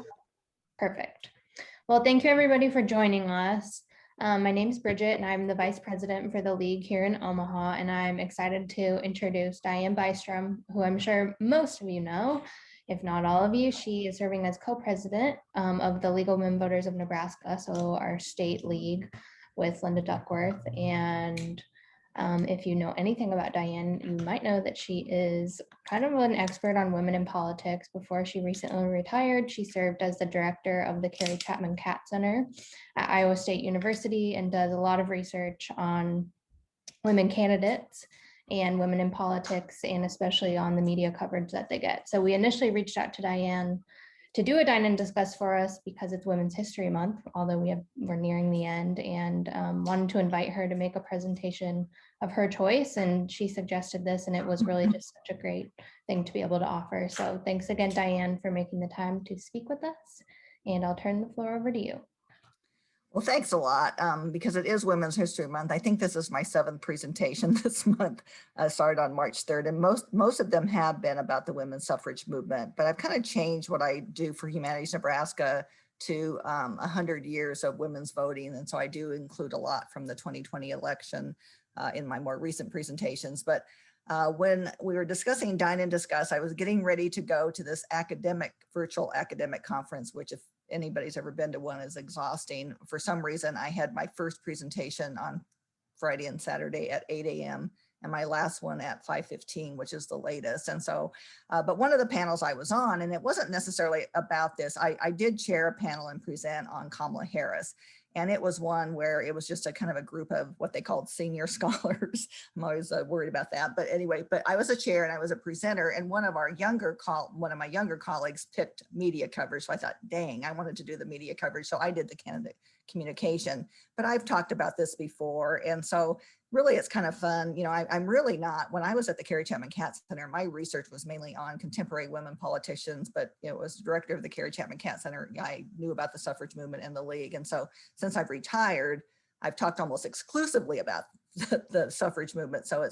go. Perfect. Well, thank you everybody for joining us. My name is Bridget and I'm the Vice President for the League here in Omaha, and I'm excited to introduce Diane Bystrom, who I'm sure most of you know, if not all of you. She is serving as co-president of the League of Women Voters of Nebraska, so our state league with Linda Duckworth. And if you know anything about Diane, you might know that she is kind of an expert on women in politics. Before she recently retired, she served as the director of the Carrie Chapman Catt Center at Iowa State University and does a lot of research on women candidates and women in politics, and especially on the media coverage that they get. So we initially reached out to Diane to do a Dine and Discuss for us because it's Women's History Month, although we're nearing the end, and wanted to invite her to make a presentation of her choice. And she suggested this, and it was really just such a great thing to be able to offer. So thanks again, Diane, for making the time to speak with us. And I'll turn the floor over to you. Well, thanks a lot, because it is Women's History Month. I think this is my 7th presentation this month. I started on March 3rd, and most of them have been about the women's suffrage movement, but I've kind of changed what I do for Humanities Nebraska to 100 years of women's voting. And so I do include a lot from the 2020 election in my more recent presentations. But when we were discussing Dine and Discuss, I was getting ready to go to this virtual academic conference, which, if anybody's ever been to one, is exhausting. For some reason, I had my first presentation on Friday and Saturday at 8 a.m. and my last one at 5:15, which is the latest. And so, but one of the panels I was on, and it wasn't necessarily about this, I did chair a panel and present on Kamala Harris. And it was one where it was just a kind of a group of what they called senior scholars. I'm always worried about that. But anyway, but I was a chair and I was a presenter, and one of my younger colleagues picked media coverage. So I thought, dang, I wanted to do the media coverage. So I did the candidate communication. But I've talked about this before. And so really, it's kind of fun. You know, I'm really not, when I was at the Carrie Chapman Catt Center, my research was mainly on contemporary women politicians, but it was director of the Carrie Chapman Catt Center. I knew about the suffrage movement and the League. And so since I've retired, I've talked almost exclusively about the suffrage movement. So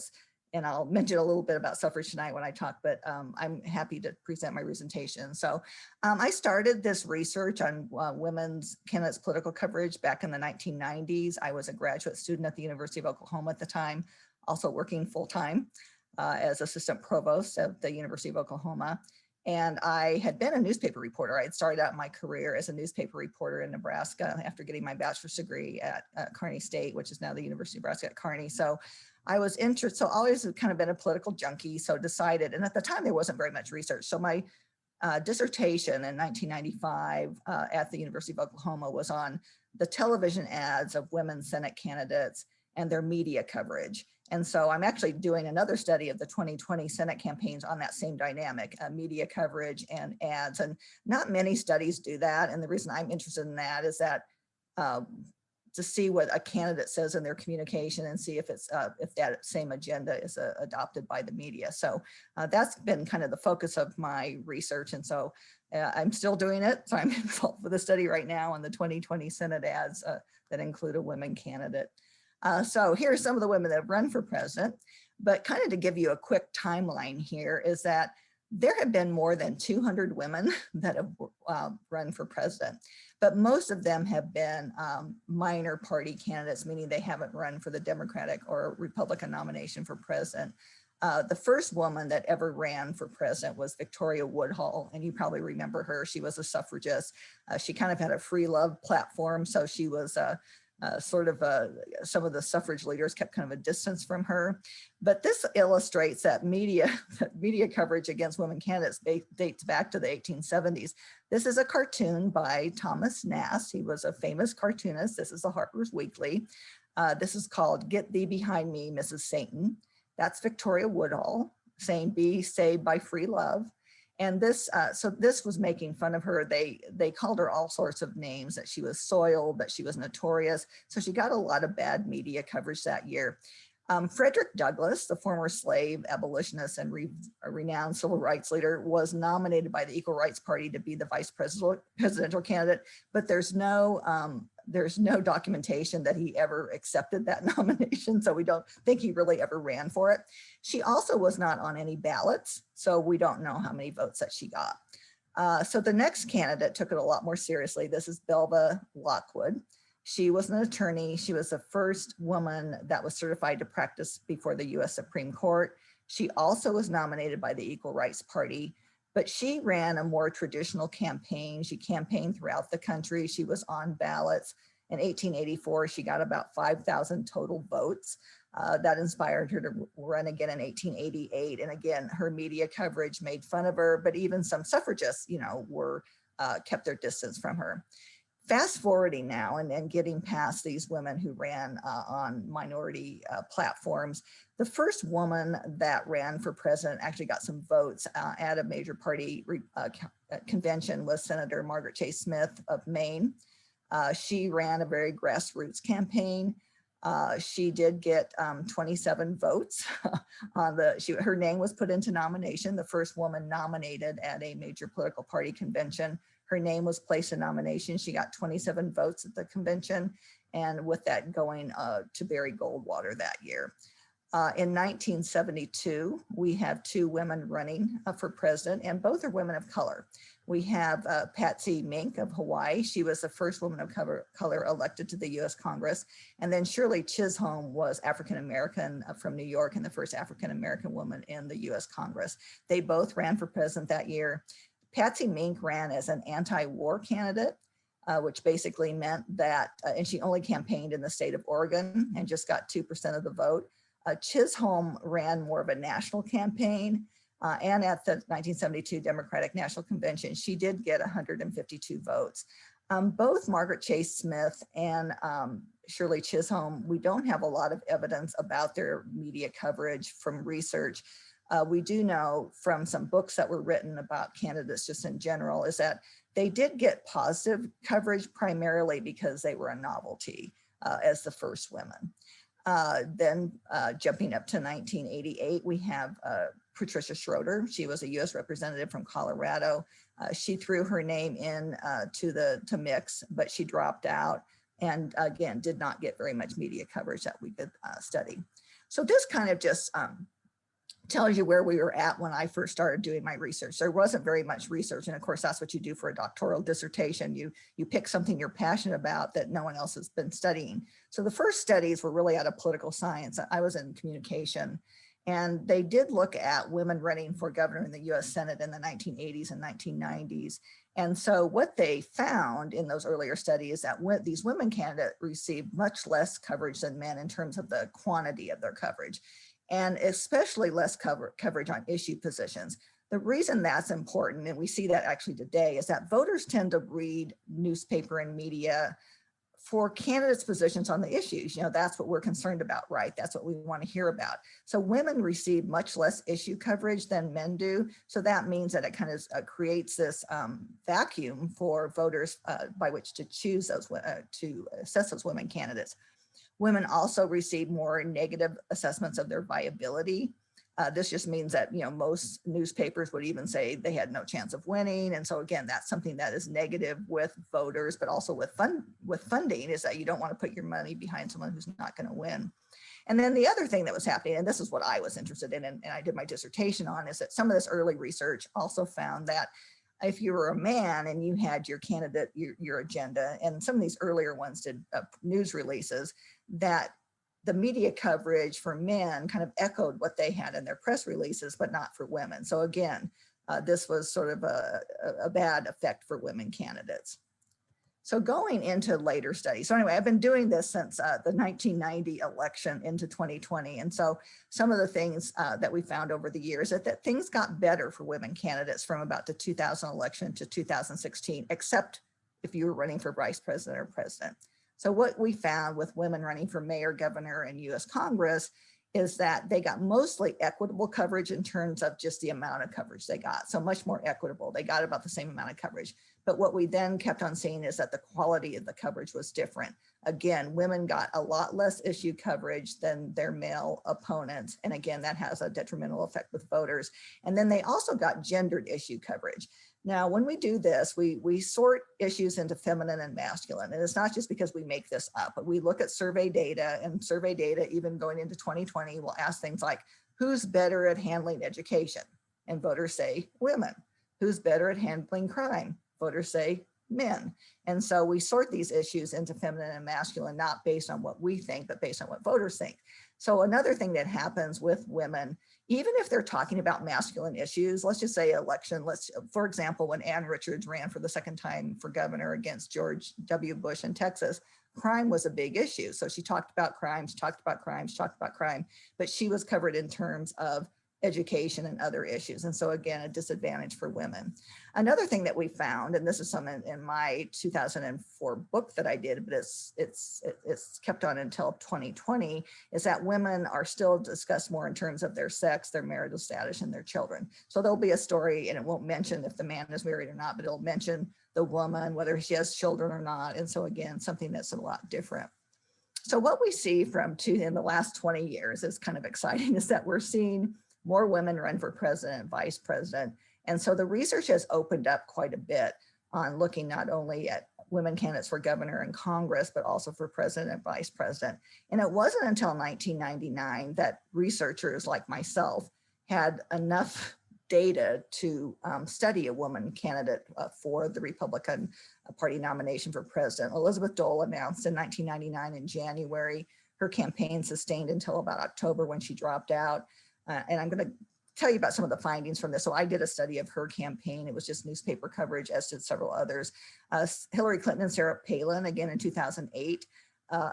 and I'll mention a little bit about suffrage tonight when I talk, but I'm happy to present my presentation. So I started this research on women's candidates' political coverage back in the 1990s. I was a graduate student at the University of Oklahoma at the time, also working full-time as assistant provost at the University of Oklahoma. And I had been a newspaper reporter. I had started out my career as a newspaper reporter in Nebraska after getting my bachelor's degree at Kearney State, which is now the University of Nebraska at Kearney. So I was interested, so always kind of been a political junkie, so decided, and at the time there wasn't very much research. So my dissertation in 1995 at the University of Oklahoma was on the television ads of women Senate candidates and their media coverage. And so I'm actually doing another study of the 2020 Senate campaigns on that same dynamic, media coverage and ads. And not many studies do that. And the reason I'm interested in that is that to see what a candidate says in their communication and see if it's if that same agenda is adopted by the media. So that's been kind of the focus of my research. And so I'm still doing it. So I'm involved with a study right now on the 2020 Senate ads that include a women candidate. So here are some of the women that have run for president, but kind of to give you a quick timeline here is that there have been more than 200 women that have run for president, but most of them have been minor party candidates, meaning they haven't run for the Democratic or Republican nomination for president. The first woman that ever ran for president was Victoria Woodhall, and you probably remember her. She was a suffragist. She kind of had a free love platform, so she was some of the suffrage leaders kept kind of a distance from her. But this illustrates that media coverage against women candidates dates back to the 1870s. This is a cartoon by Thomas Nast. He was a famous cartoonist. This is the Harper's Weekly. This is called "Get Thee Behind Me, Mrs. Satan." That's Victoria Woodhull saying, "Be saved by free love." And this, so this was making fun of her. They called her all sorts of names, that she was soiled, that she was notorious. So she got a lot of bad media coverage that year. Frederick Douglass, the former slave abolitionist and renowned civil rights leader, was nominated by the Equal Rights Party to be the vice presidential candidate, but there's no documentation that he ever accepted that nomination, so we don't think he really ever ran for it. She also was not on any ballots, so we don't know how many votes that she got. So the next candidate took it a lot more seriously. This is Belva Lockwood. She was an attorney. She was the first woman that was certified to practice before the US Supreme Court. She also was nominated by the Equal Rights Party, but she ran a more traditional campaign. She campaigned throughout the country. She was on ballots. In 1884, she got about 5,000 total votes. That inspired her to run again in 1888. And again, her media coverage made fun of her, but even some suffragists, were kept their distance from her. Fast forwarding now and getting past these women who ran on minority platforms, the first woman that ran for president actually got some votes at a major party convention was Senator Margaret Chase Smith of Maine. She ran a very grassroots campaign. She did get 27 votes on her name was put into nomination, the first woman nominated at a major political party convention. Her name was placed in nomination. She got 27 votes at the convention, and with that going to Barry Goldwater that year. In 1972, we have two women running for president, and both are women of color. We have Patsy Mink of Hawaii. She was the first woman of color elected to the US Congress. And then Shirley Chisholm was African-American from New York and the first African-American woman in the US Congress. They both ran for president that year. Patsy Mink ran as an anti-war candidate, which basically meant that, and she only campaigned in the state of Oregon and just got 2% of the vote. Chisholm ran more of a national campaign, and at the 1972 Democratic National Convention, she did get 152 votes. Both Margaret Chase Smith and Shirley Chisholm, we don't have a lot of evidence about their media coverage from research. We do know from some books that were written about candidates just in general is that they did get positive coverage primarily because they were a novelty as the first women. Then jumping up to 1988, we have Patricia Schroeder. She was a US representative from Colorado. She threw her name in to mix, but she dropped out and again, did not get very much media coverage that we could study. So this kind of just tells you where we were at when I first started doing my research. There wasn't very much research. And of course, that's what you do for a doctoral dissertation. You pick something you're passionate about that no one else has been studying. So the first studies were really out of political science. I was in communication, and they did look at women running for governor in the US Senate in the 1980s and 1990s. And so what they found in those earlier studies that these women candidates received much less coverage than men in terms of the quantity of their coverage, and especially less coverage on issue positions. The reason that's important, and we see that actually today, is that voters tend to read newspaper and media for candidates' positions on the issues. That's what we're concerned about, right? That's what we want to hear about. So women receive much less issue coverage than men do. So that means that it kind of creates this vacuum for voters by which to choose those, to assess those women candidates. Women also receive more negative assessments of their viability. This just means that most newspapers would even say they had no chance of winning. And so again, that's something that is negative with voters, but also with funding, is that you don't want to put your money behind someone who's not going to win. And then the other thing that was happening, and this is what I was interested in and I did my dissertation on, is that some of this early research also found that if you were a man and you had your candidate, your agenda, and some of these earlier ones did news releases, that the media coverage for men kind of echoed what they had in their press releases, but not for women. So again, this was sort of a bad effect for women candidates. So going into later studies. So anyway, I've been doing this since the 1990 election into 2020. And so some of the things that we found over the years that things got better for women candidates from about the 2000 election to 2016, except if you were running for vice president or president. So what we found with women running for mayor, governor, and US Congress is that they got mostly equitable coverage in terms of just the amount of coverage they got. So much more equitable. They got about the same amount of coverage. But what we then kept on seeing is that the quality of the coverage was different. Again, women got a lot less issue coverage than their male opponents. And again, that has a detrimental effect with voters. And then they also got gendered issue coverage. Now, when we do this, we sort issues into feminine and masculine. And it's not just because we make this up, but we look at survey data, and survey data, even going into 2020, will ask things like, who's better at handling education? And voters say women. Who's better at handling crime? Voters say men. And so we sort these issues into feminine and masculine, not based on what we think, but based on what voters think. So another thing that happens with women, even if they're talking about masculine issues, let's just say election, for example, when Ann Richards ran for the second time for governor against George W. Bush in Texas, crime was a big issue. So she talked about crime, she talked about crime, she talked about crime, but she was covered in terms of education and other issues. And so again, a disadvantage for women. Another thing that we found, and this is some in my 2004 book that I did, but it's kept on until 2020, is that women are still discussed more in terms of their sex, their marital status, and their children. So there'll be a story, and it won't mention if the man is married or not, but it'll mention the woman, whether she has children or not. And so again, something that's a lot different. So what we see in the last 20 years is kind of exciting, is that we're seeing more women run for president, vice president. And so the research has opened up quite a bit on looking not only at women candidates for governor and Congress, but also for president and vice president. And it wasn't until 1999 that researchers like myself had enough data to study a woman candidate for the Republican Party nomination for president. Elizabeth Dole announced in 1999 in January. Her campaign sustained until about October when she dropped out. And I'm going to tell you about some of the findings from this. So I did a study of her campaign. It was just newspaper coverage, as did several others. Hillary Clinton and Sarah Palin, again in 2008.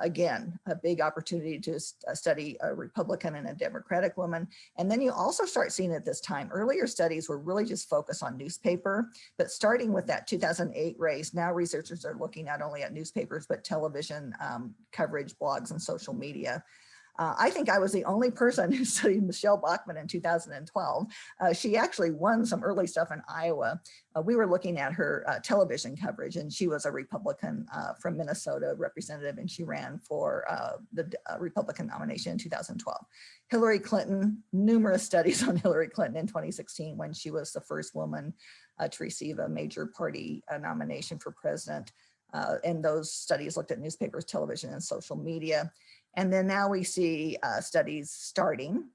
Again, a big opportunity to study a Republican and a Democratic woman. And then you also start seeing at this time, earlier studies were really just focused on newspaper, but starting with that 2008 race, now researchers are looking not only at newspapers, but television coverage, blogs, and social media. I think I was the only person who studied Michelle Bachmann in 2012. She actually won some early stuff in Iowa. We were looking at her television coverage, and she was a Republican from Minnesota representative, and she ran for the Republican nomination in 2012. Hillary Clinton, numerous studies on Hillary Clinton in 2016 when she was the first woman to receive a major party nomination for president. And those studies looked at newspapers, television, and social media. And then now we see studies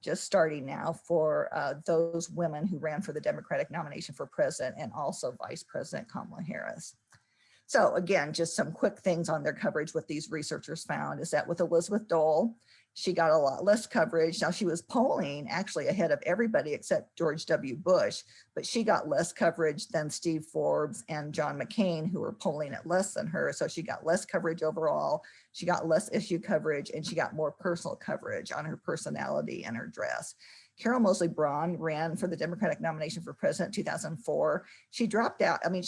just starting now for those women who ran for the Democratic nomination for president and also Vice President Kamala Harris. So again, just some quick things on their coverage. What these researchers found is that with Elizabeth Dole, she got a lot less coverage. Now she was polling actually ahead of everybody except George W. Bush, but she got less coverage than Steve Forbes and John McCain, who were polling at less than her. So she got less coverage overall. She got less issue coverage, and she got more personal coverage on her personality and her dress. Carol Moseley Braun ran for the Democratic nomination for president in 2004. She dropped out. I mean,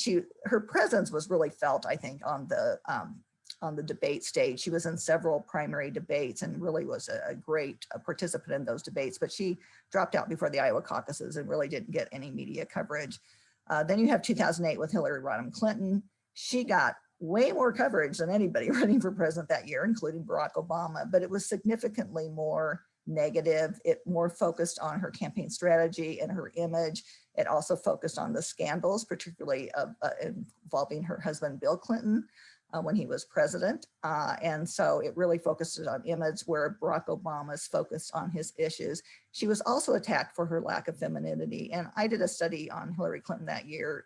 her presence was really felt, I think, on the debate stage. She was in several primary debates and really was a great participant in those debates, but she dropped out before the Iowa caucuses and really didn't get any media coverage. Then you have 2008 with Hillary Rodham Clinton. She got way more coverage than anybody running for president that year, including Barack Obama, but it was significantly more negative. It more focused on her campaign strategy and her image. It also focused on the scandals, particularly involving her husband, Bill Clinton, when he was president. And so it really focused on image, where Barack Obama's focused on his issues. She was also attacked for her lack of femininity. And I did a study on Hillary Clinton that year,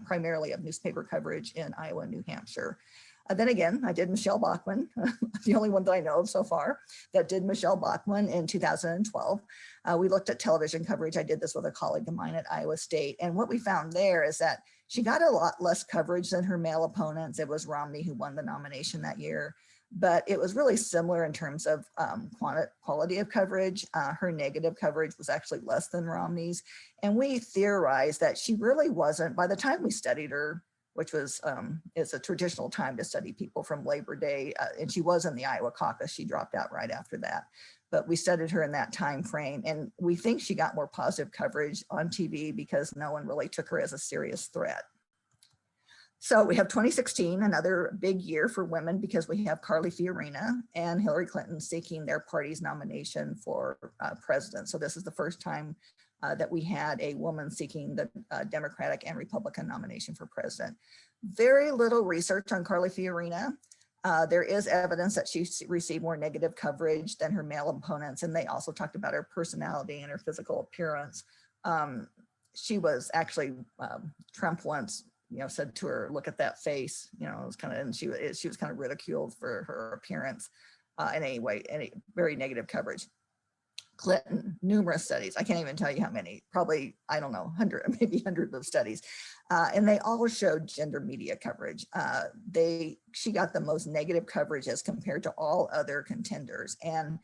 primarily of newspaper coverage in Iowa and New Hampshire. Then again, I did Michelle Bachmann, the only one that I know of so far that did Michelle Bachmann in 2012. We looked at television coverage. I did this with a colleague of mine at Iowa State. And what we found there is that she got a lot less coverage than her male opponents. It was Romney who won the nomination that year, but it was really similar in terms of quality of coverage. Her negative coverage was actually less than Romney's. And we theorized that she really wasn't, by the time we studied her, which was, it's a traditional time to study people from Labor Day, and she was in the Iowa caucus. She dropped out right after that. But we studied her in that time frame, and we think she got more positive coverage on TV because no one really took her as a serious threat. So we have 2016, another big year for women, because we have Carly Fiorina and Hillary Clinton seeking their party's nomination for president. So this is the first time that we had a woman seeking the Democratic and Republican nomination for president. Very little research on Carly Fiorina. There is evidence that she received more negative coverage than her male opponents, and they also talked about her personality and her physical appearance. she was actually, Trump once, said to her, look at that face, it was kind of, and she was kind of ridiculed for her appearance in any way, any very negative coverage. Clinton, numerous studies. I can't even tell you how many, probably, I don't know, maybe hundreds of studies. And they all showed gender media coverage. She got the most negative coverage as compared to all other contenders. And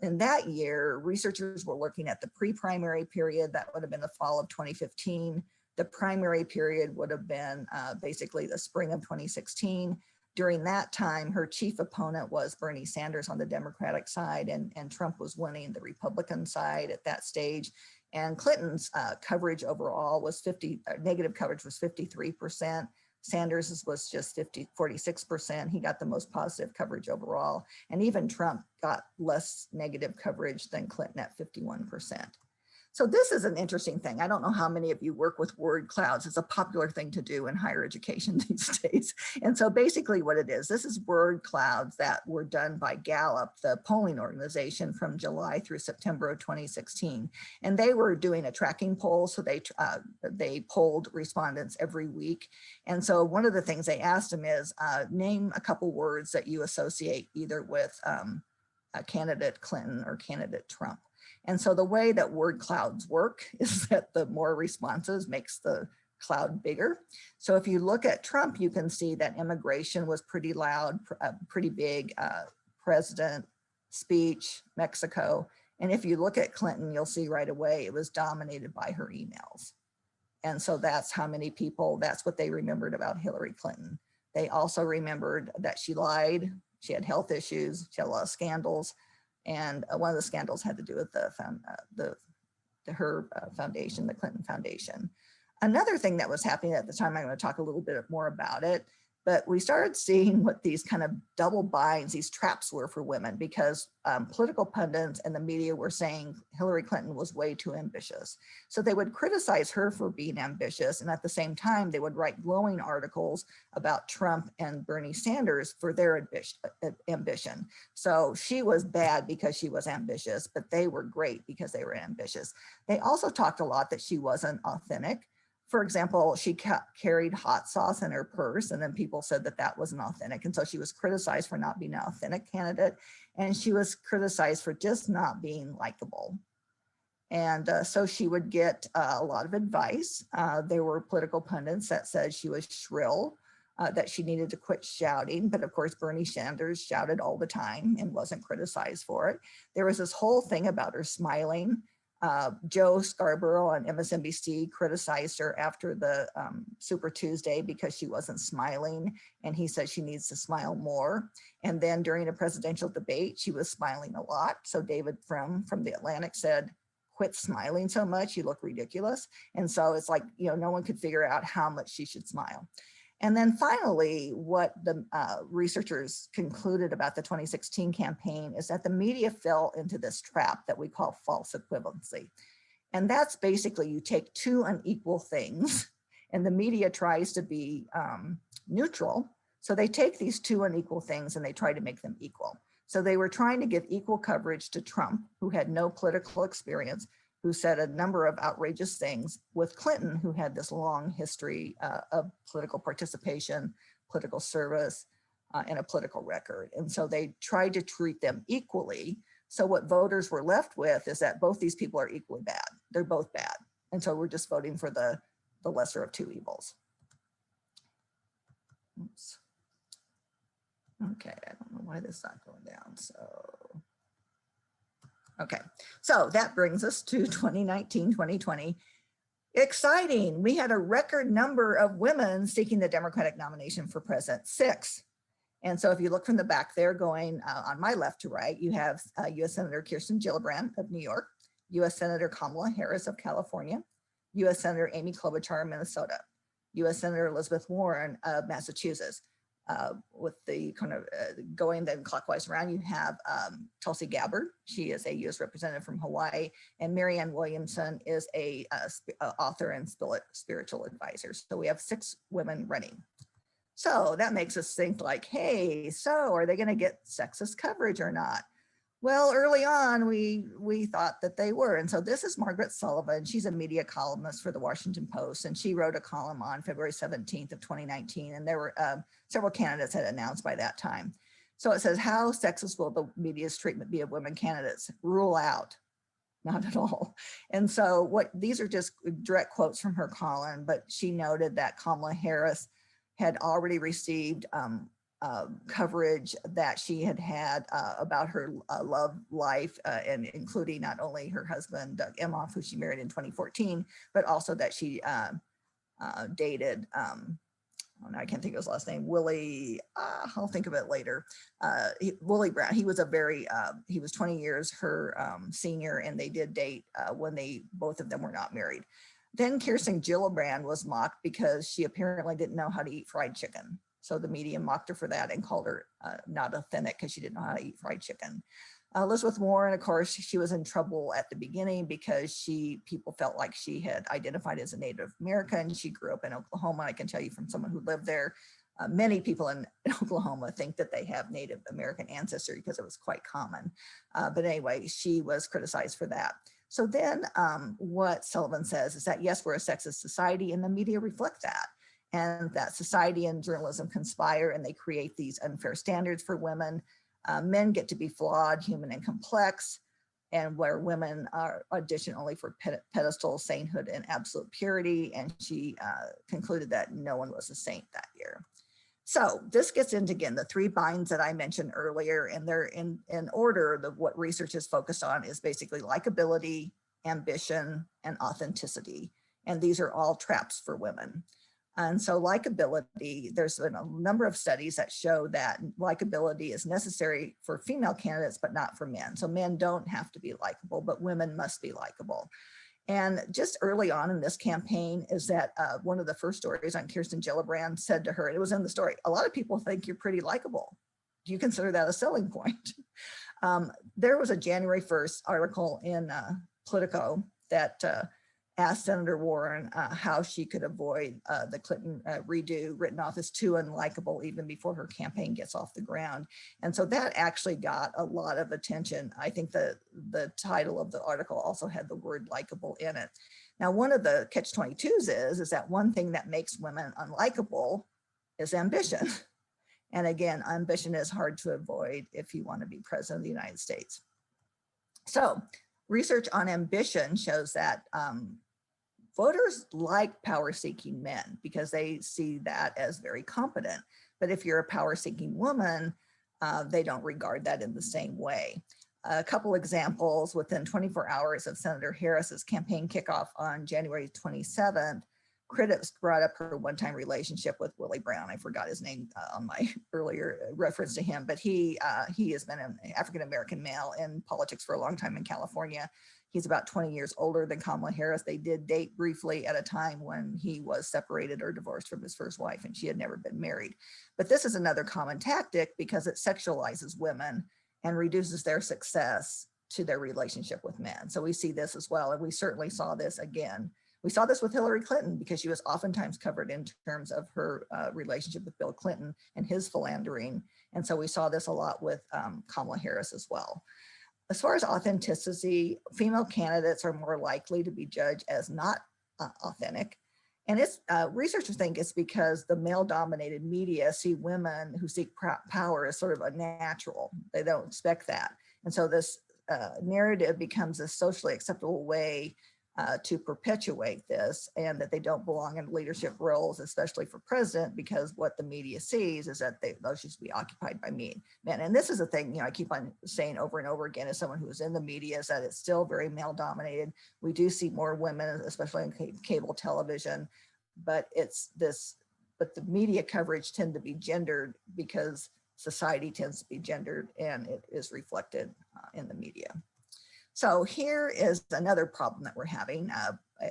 in that year, researchers were looking at the pre-primary period. That would have been the fall of 2015. The primary period would have been basically the spring of 2016. During that time, her chief opponent was Bernie Sanders on the Democratic side, and Trump was winning the Republican side at that stage. And Clinton's coverage overall was negative coverage was 53%. Sanders was just 46%. He got the most positive coverage overall. And even Trump got less negative coverage than Clinton at 51%. So this is an interesting thing. I don't know how many of you work with word clouds. It's a popular thing to do in higher education these days. And so basically what it is, this is word clouds that were done by Gallup, the polling organization, from July through September of 2016. And they were doing a tracking poll. So they polled respondents every week. And so one of the things they asked them is, name a couple words that you associate either with a candidate Clinton or candidate Trump. And so the way that word clouds work is that the more responses makes the cloud bigger. So if you look at Trump, you can see that immigration was pretty loud, pretty big, president, speech, Mexico. And if you look at Clinton, you'll see right away it was dominated by her emails. And so that's how many people, that's what they remembered about Hillary Clinton. They also remembered that she lied, she had health issues, she had a lot of scandals. And one of the scandals had to do with her foundation, the Clinton Foundation. Another thing that was happening at the time, I'm going to talk a little bit more about it, but we started seeing what these kind of double binds, these traps were for women, because political pundits and the media were saying Hillary Clinton was way too ambitious. So they would criticize her for being ambitious. And at the same time, they would write glowing articles about Trump and Bernie Sanders for their ambition. So she was bad because she was ambitious, but they were great because they were ambitious. They also talked a lot that she wasn't authentic. For example, she carried hot sauce in her purse, and then people said that that wasn't authentic. And so she was criticized for not being an authentic candidate, and she was criticized for just not being likable. And so she would get a lot of advice. There were political pundits that said she was shrill, that she needed to quit shouting. But of course, Bernie Sanders shouted all the time and wasn't criticized for it. There was this whole thing about her smiling. Joe Scarborough on MSNBC criticized her after the Super Tuesday because she wasn't smiling, and he said she needs to smile more. And then during a presidential debate, she was smiling a lot. So David from The Atlantic said, quit smiling so much, you look ridiculous. And so it's like, no one could figure out how much she should smile. And then finally, what the researchers concluded about the 2016 campaign is that the media fell into this trap that we call false equivalency. And that's basically you take two unequal things and the media tries to be neutral. So they take these two unequal things and they try to make them equal. So they were trying to give equal coverage to Trump, who had no political experience, who said a number of outrageous things, with Clinton, who had this long history of political participation, political service, and a political record. And so they tried to treat them equally. So what voters were left with is that both these people are equally bad. They're both bad. And so we're just voting for the lesser of two evils. Oops. Okay, I don't know why this is not going down, so. Okay, so that brings us to 2019, 2020. Exciting. We had a record number of women seeking the Democratic nomination for president, 6. And so if you look from the back there going on my left to right, you have US Senator Kirsten Gillibrand of New York, US Senator Kamala Harris of California, US Senator Amy Klobuchar of Minnesota, US Senator Elizabeth Warren of Massachusetts. With the kind of going then clockwise around, you have Tulsi Gabbard. She is a U.S. representative from Hawaii, and Marianne Williamson is a author and spiritual advisor. So we have 6 women running. So that makes us think like, hey, so are they going to get sexist coverage or not? Well, early on, we thought that they were. And so this is Margaret Sullivan. She's a media columnist for the Washington Post, and she wrote a column on February 17th of 2019. And there were several candidates had announced by that time. So it says, how sexist will the media's treatment be of women candidates? Rule out. Not at all. And so these are just direct quotes from her column, but she noted that Kamala Harris had already received coverage that she had about her love life, and including not only her husband, Doug Emhoff, who she married in 2014, but also that she dated, I can't think of his last name, Willie, I'll think of it later. Willie Brown, he was he was 20 years her senior, and they did date when both of them were not married. Then Kirsten Gillibrand was mocked because she apparently didn't know how to eat fried chicken. So the media mocked her for that and called her not authentic because she didn't know how to eat fried chicken. Elizabeth Warren, of course, she was in trouble at the beginning because people felt like she had identified as a Native American. She grew up in Oklahoma. I can tell you from someone who lived there, many people in Oklahoma think that they have Native American ancestry because it was quite common. But anyway, she was criticized for that. So then what Sullivan says is that, yes, we're a sexist society, and the media reflect that. And that society and journalism conspire, and they create these unfair standards for women. Men get to be flawed, human, and complex, and where women are auditioned only for pedestal, sainthood, and absolute purity. And she concluded that no one was a saint that year. So this gets into, again, the three binds that I mentioned earlier, and they're in order. What research is focused on is basically likability, ambition, and authenticity. And these are all traps for women. And so likability, there's been a number of studies that show that likability is necessary for female candidates, but not for men. So men don't have to be likable, but women must be likable. And just early on in this campaign is that one of the first stories on Kirsten Gillibrand said to her, it was in the story, a lot of people think you're pretty likable. Do you consider that a selling point? There was a January 1st article in Politico that asked Senator Warren how she could avoid the Clinton redo, written off as too unlikable even before her campaign gets off the ground. And so that actually got a lot of attention. I think the title of the article also had the word likable in it. Now, one of the catch-22s is that one thing that makes women unlikable is ambition. And again, ambition is hard to avoid if you want to be president of the United States. So research on ambition shows that voters like power-seeking men because they see that as very competent. But if you're a power-seeking woman, they don't regard that in the same way. A couple examples: within 24 hours of Senator Harris's campaign kickoff on January 27th, critics brought up her one-time relationship with Willie Brown. I forgot his name on my earlier reference to him, but he has been an African-American male in politics for a long time in California. He's about 20 years older than Kamala Harris. They did date briefly at a time when he was separated or divorced from his first wife, and she had never been married. But this is another common tactic because it sexualizes women and reduces their success to their relationship with men. So we see this as well, and we certainly saw this again. We saw this with Hillary Clinton because she was oftentimes covered in terms of her relationship with Bill Clinton and his philandering. And so we saw this a lot with Kamala Harris as well. As far as authenticity, female candidates are more likely to be judged as not authentic. And researchers think it's because the male-dominated media see women who seek power as sort of a natural. They don't expect that. And so this narrative becomes a socially acceptable way to perpetuate this, and that they don't belong in leadership roles, especially for president, because what the media sees is that those should be occupied by men. And this is a thing, I keep on saying over and over again as someone who is in the media, is that it's still very male dominated. We do see more women, especially in cable television, but the media coverage tend to be gendered because society tends to be gendered, and it is reflected in the media. So here is another problem that we're having.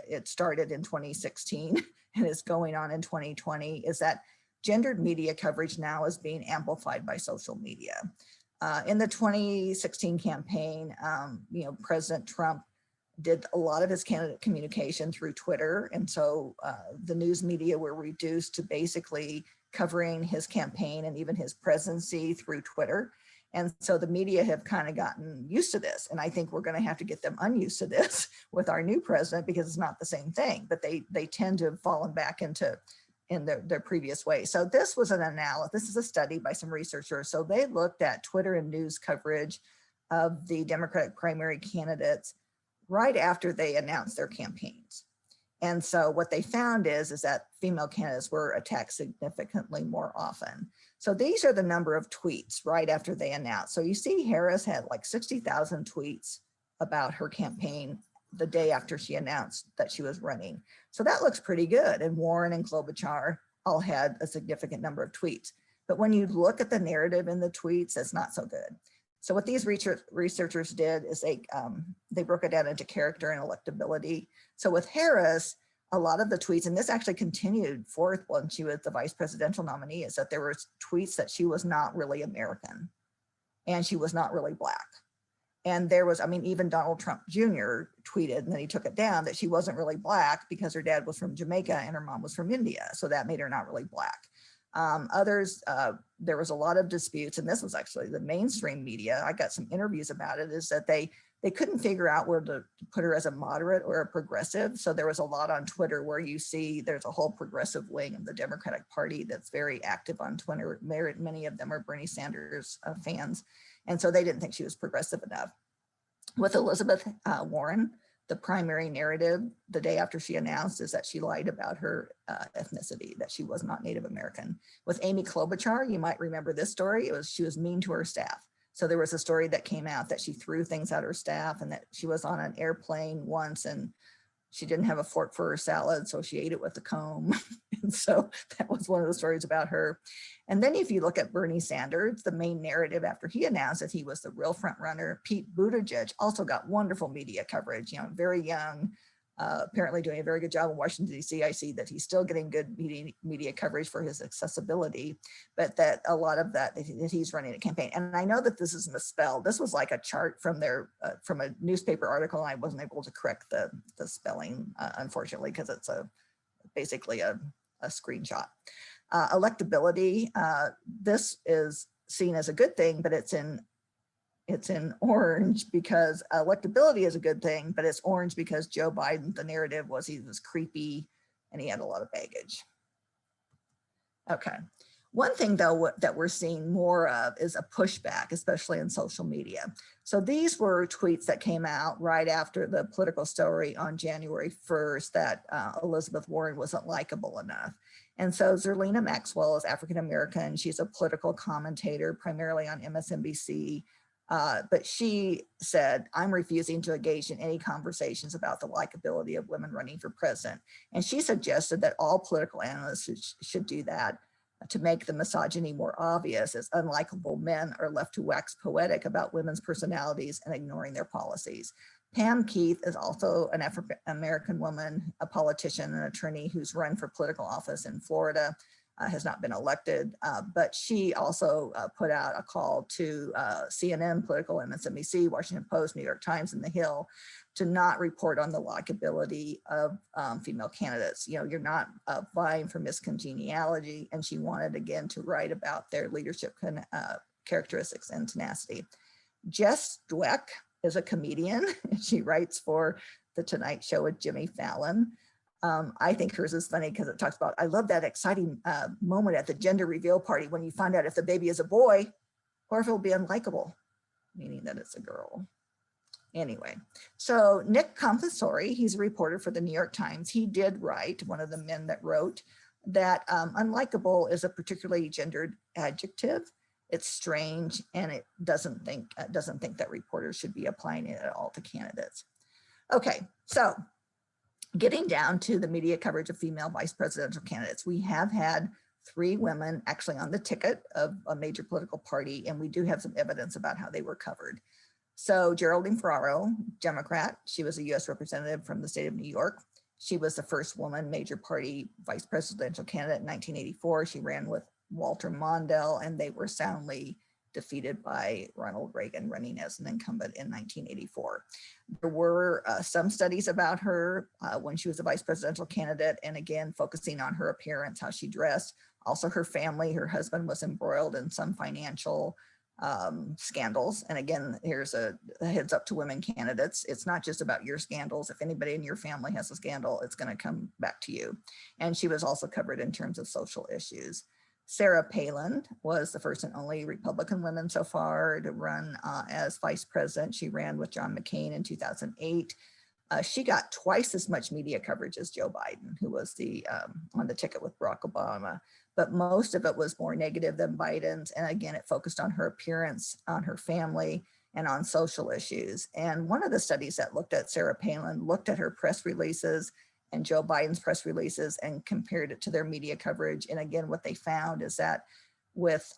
It started in 2016 and is going on in 2020, is that gendered media coverage now is being amplified by social media. In the 2016 campaign, President Trump did a lot of his candidate communication through Twitter. And so the news media were reduced to basically covering his campaign and even his presidency through Twitter. And so the media have kind of gotten used to this. And I think we're going to have to get them unused to this with our new president, because it's not the same thing, but they tend to have fallen back in their previous way. So this was an analysis. This is a study by some researchers. So they looked at Twitter and news coverage of the Democratic primary candidates right after they announced their campaigns. And so what they found is that female candidates were attacked significantly more often. So these are the number of tweets right after they announced. So you see Harris had like 60,000 tweets about her campaign the day after she announced that she was running. So that looks pretty good. And Warren and Klobuchar all had a significant number of tweets. But when you look at the narrative in the tweets, that's not so good. So what these researchers did is they broke it down into character and electability. So with Harris, a lot of the tweets, and this actually continued forth when she was the vice presidential nominee, is that there were tweets that she was not really American and she was not really Black. And there was, I mean, even Donald Trump Jr. tweeted, and then he took it down, that she wasn't really Black because her dad was from Jamaica and her mom was from India. So that made her not really Black. Others, there was a lot of disputes, and this was actually the mainstream media. I got some interviews about it, is that they couldn't figure out where to put her as a moderate or a progressive. So there was a lot on Twitter where you see there's a whole progressive wing of the Democratic Party that's very active on Twitter. Many of them are Bernie Sanders fans. And so they didn't think she was progressive enough. With Elizabeth Warren, the primary narrative the day after she announced is that she lied about her ethnicity, that she was not Native American. With Amy Klobuchar, you might remember this story. She was mean to her staff. So there was a story that came out that she threw things at her staff, and that she was on an airplane once and she didn't have a fork for her salad, so she ate it with a comb. And so that was one of the stories about her. And then if you look at Bernie Sanders, the main narrative after he announced that he was the real front runner, Pete Buttigieg also got wonderful media coverage, very young, apparently doing a very good job in Washington, D.C. I see that he's still getting good media coverage for his accessibility, but that a lot of that he's running a campaign. And I know that this is misspelled. This was like a chart from from a newspaper article. And I wasn't able to correct the spelling, unfortunately, because it's basically a screenshot. Electability, this is seen as a good thing, but it's in orange because electability is a good thing, but it's orange because Joe Biden, the narrative was he was creepy and he had a lot of baggage. Okay. One thing though that we're seeing more of is a pushback, especially in social media. So these were tweets that came out right after the political story on January 1st that Elizabeth Warren wasn't likable enough. And so Zerlina Maxwell is African-American. She's a political commentator primarily on MSNBC. But she said, I'm refusing to engage in any conversations about the likability of women running for president. And she suggested that all political analysts should do that to make the misogyny more obvious, as unlikable men are left to wax poetic about women's personalities and ignoring their policies. Pam Keith is also an African-American woman, a politician and attorney who's run for political office in Florida. Has not been elected, but she also put out a call to CNN, Political, MSNBC, Washington Post, New York Times, and The Hill to not report on the likability of female candidates. You're not vying for miscongeniality, and she wanted again to write about their leadership characteristics and tenacity. Jess Dweck is a comedian. She writes for The Tonight Show with Jimmy Fallon. I think hers is funny because it talks about, I love that exciting moment at the gender reveal party when you find out if the baby is a boy or if it'll be unlikable, meaning that it's a girl. Anyway, so Nick Confessori, he's a reporter for the New York Times. He did write, one of the men that wrote, that unlikable is a particularly gendered adjective. It's strange, and it doesn't think that reporters should be applying it at all to candidates. Okay, so getting down to the media coverage of female vice presidential candidates, we have had 3 women actually on the ticket of a major political party, and we do have some evidence about how they were covered. So Geraldine Ferraro, Democrat, she was a US representative from the state of New York. She was the first woman major party vice presidential candidate in 1984. She ran with Walter Mondale, and they were soundly defeated by Ronald Reagan running as an incumbent in 1984. There were some studies about her when she was a vice presidential candidate, and again, focusing on her appearance, how she dressed. Also her family, her husband was embroiled in some financial scandals. And again, here's a heads up to women candidates. It's not just about your scandals. If anybody in your family has a scandal, it's going to come back to you. And she was also covered in terms of social issues. Sarah Palin was the first and only Republican woman so far to run as vice president. She ran with John McCain in 2008. She got twice as much media coverage as Joe Biden, who was on the ticket with Barack Obama, but most of it was more negative than Biden's. And again, it focused on her appearance, on her family, and on social issues. And one of the studies that looked at Sarah Palin looked at her press releases and Joe Biden's press releases and compared it to their media coverage. And again, what they found is that with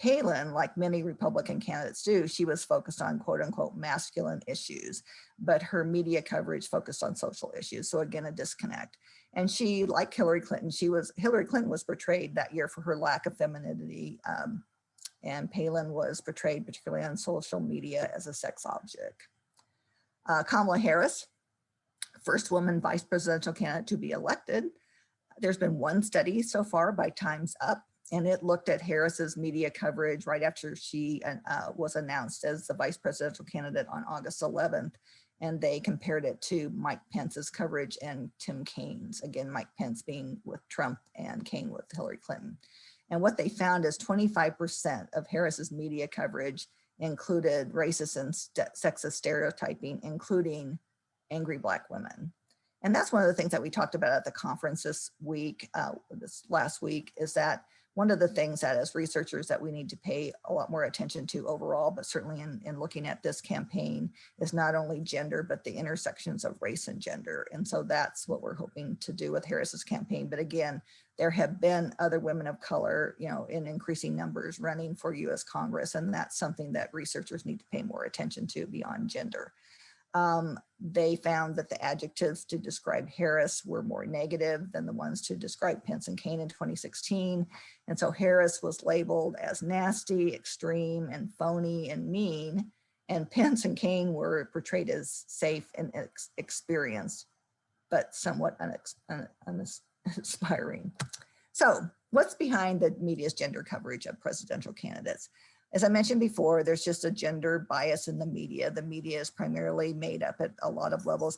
Palin, like many Republican candidates do, she was focused on quote unquote masculine issues, but her media coverage focused on social issues. So again, a disconnect. And she, like Hillary Clinton, Hillary Clinton was portrayed that year for her lack of femininity. And Palin was portrayed particularly on social media as a sex object. Kamala Harris, first woman vice presidential candidate to be elected. There's been one study so far by Time's Up, and it looked at Harris's media coverage right after she was announced as the vice presidential candidate on August 11th. And they compared it to Mike Pence's coverage and Tim Kaine's. Again, Mike Pence being with Trump and Kaine with Hillary Clinton. And what they found is 25% of Harris's media coverage included racist and sexist stereotyping, including angry Black women. And that's one of the things that we talked about at the conference this last week, is that one of the things that as researchers that we need to pay a lot more attention to overall, but certainly in looking at this campaign, is not only gender, but the intersections of race and gender. And so that's what we're hoping to do with Harris's campaign. But again, there have been other women of color, in increasing numbers running for US Congress. And that's something that researchers need to pay more attention to beyond gender. They found that the adjectives to describe Harris were more negative than the ones to describe Pence and Kaine in 2016. And so Harris was labeled as nasty, extreme, and phony and mean. And Pence and Kaine were portrayed as safe and experienced, but somewhat uninspiring. So what's behind the media's gender coverage of presidential candidates? As I mentioned before, there's just a gender bias in the media. The media is primarily made up at a lot of levels,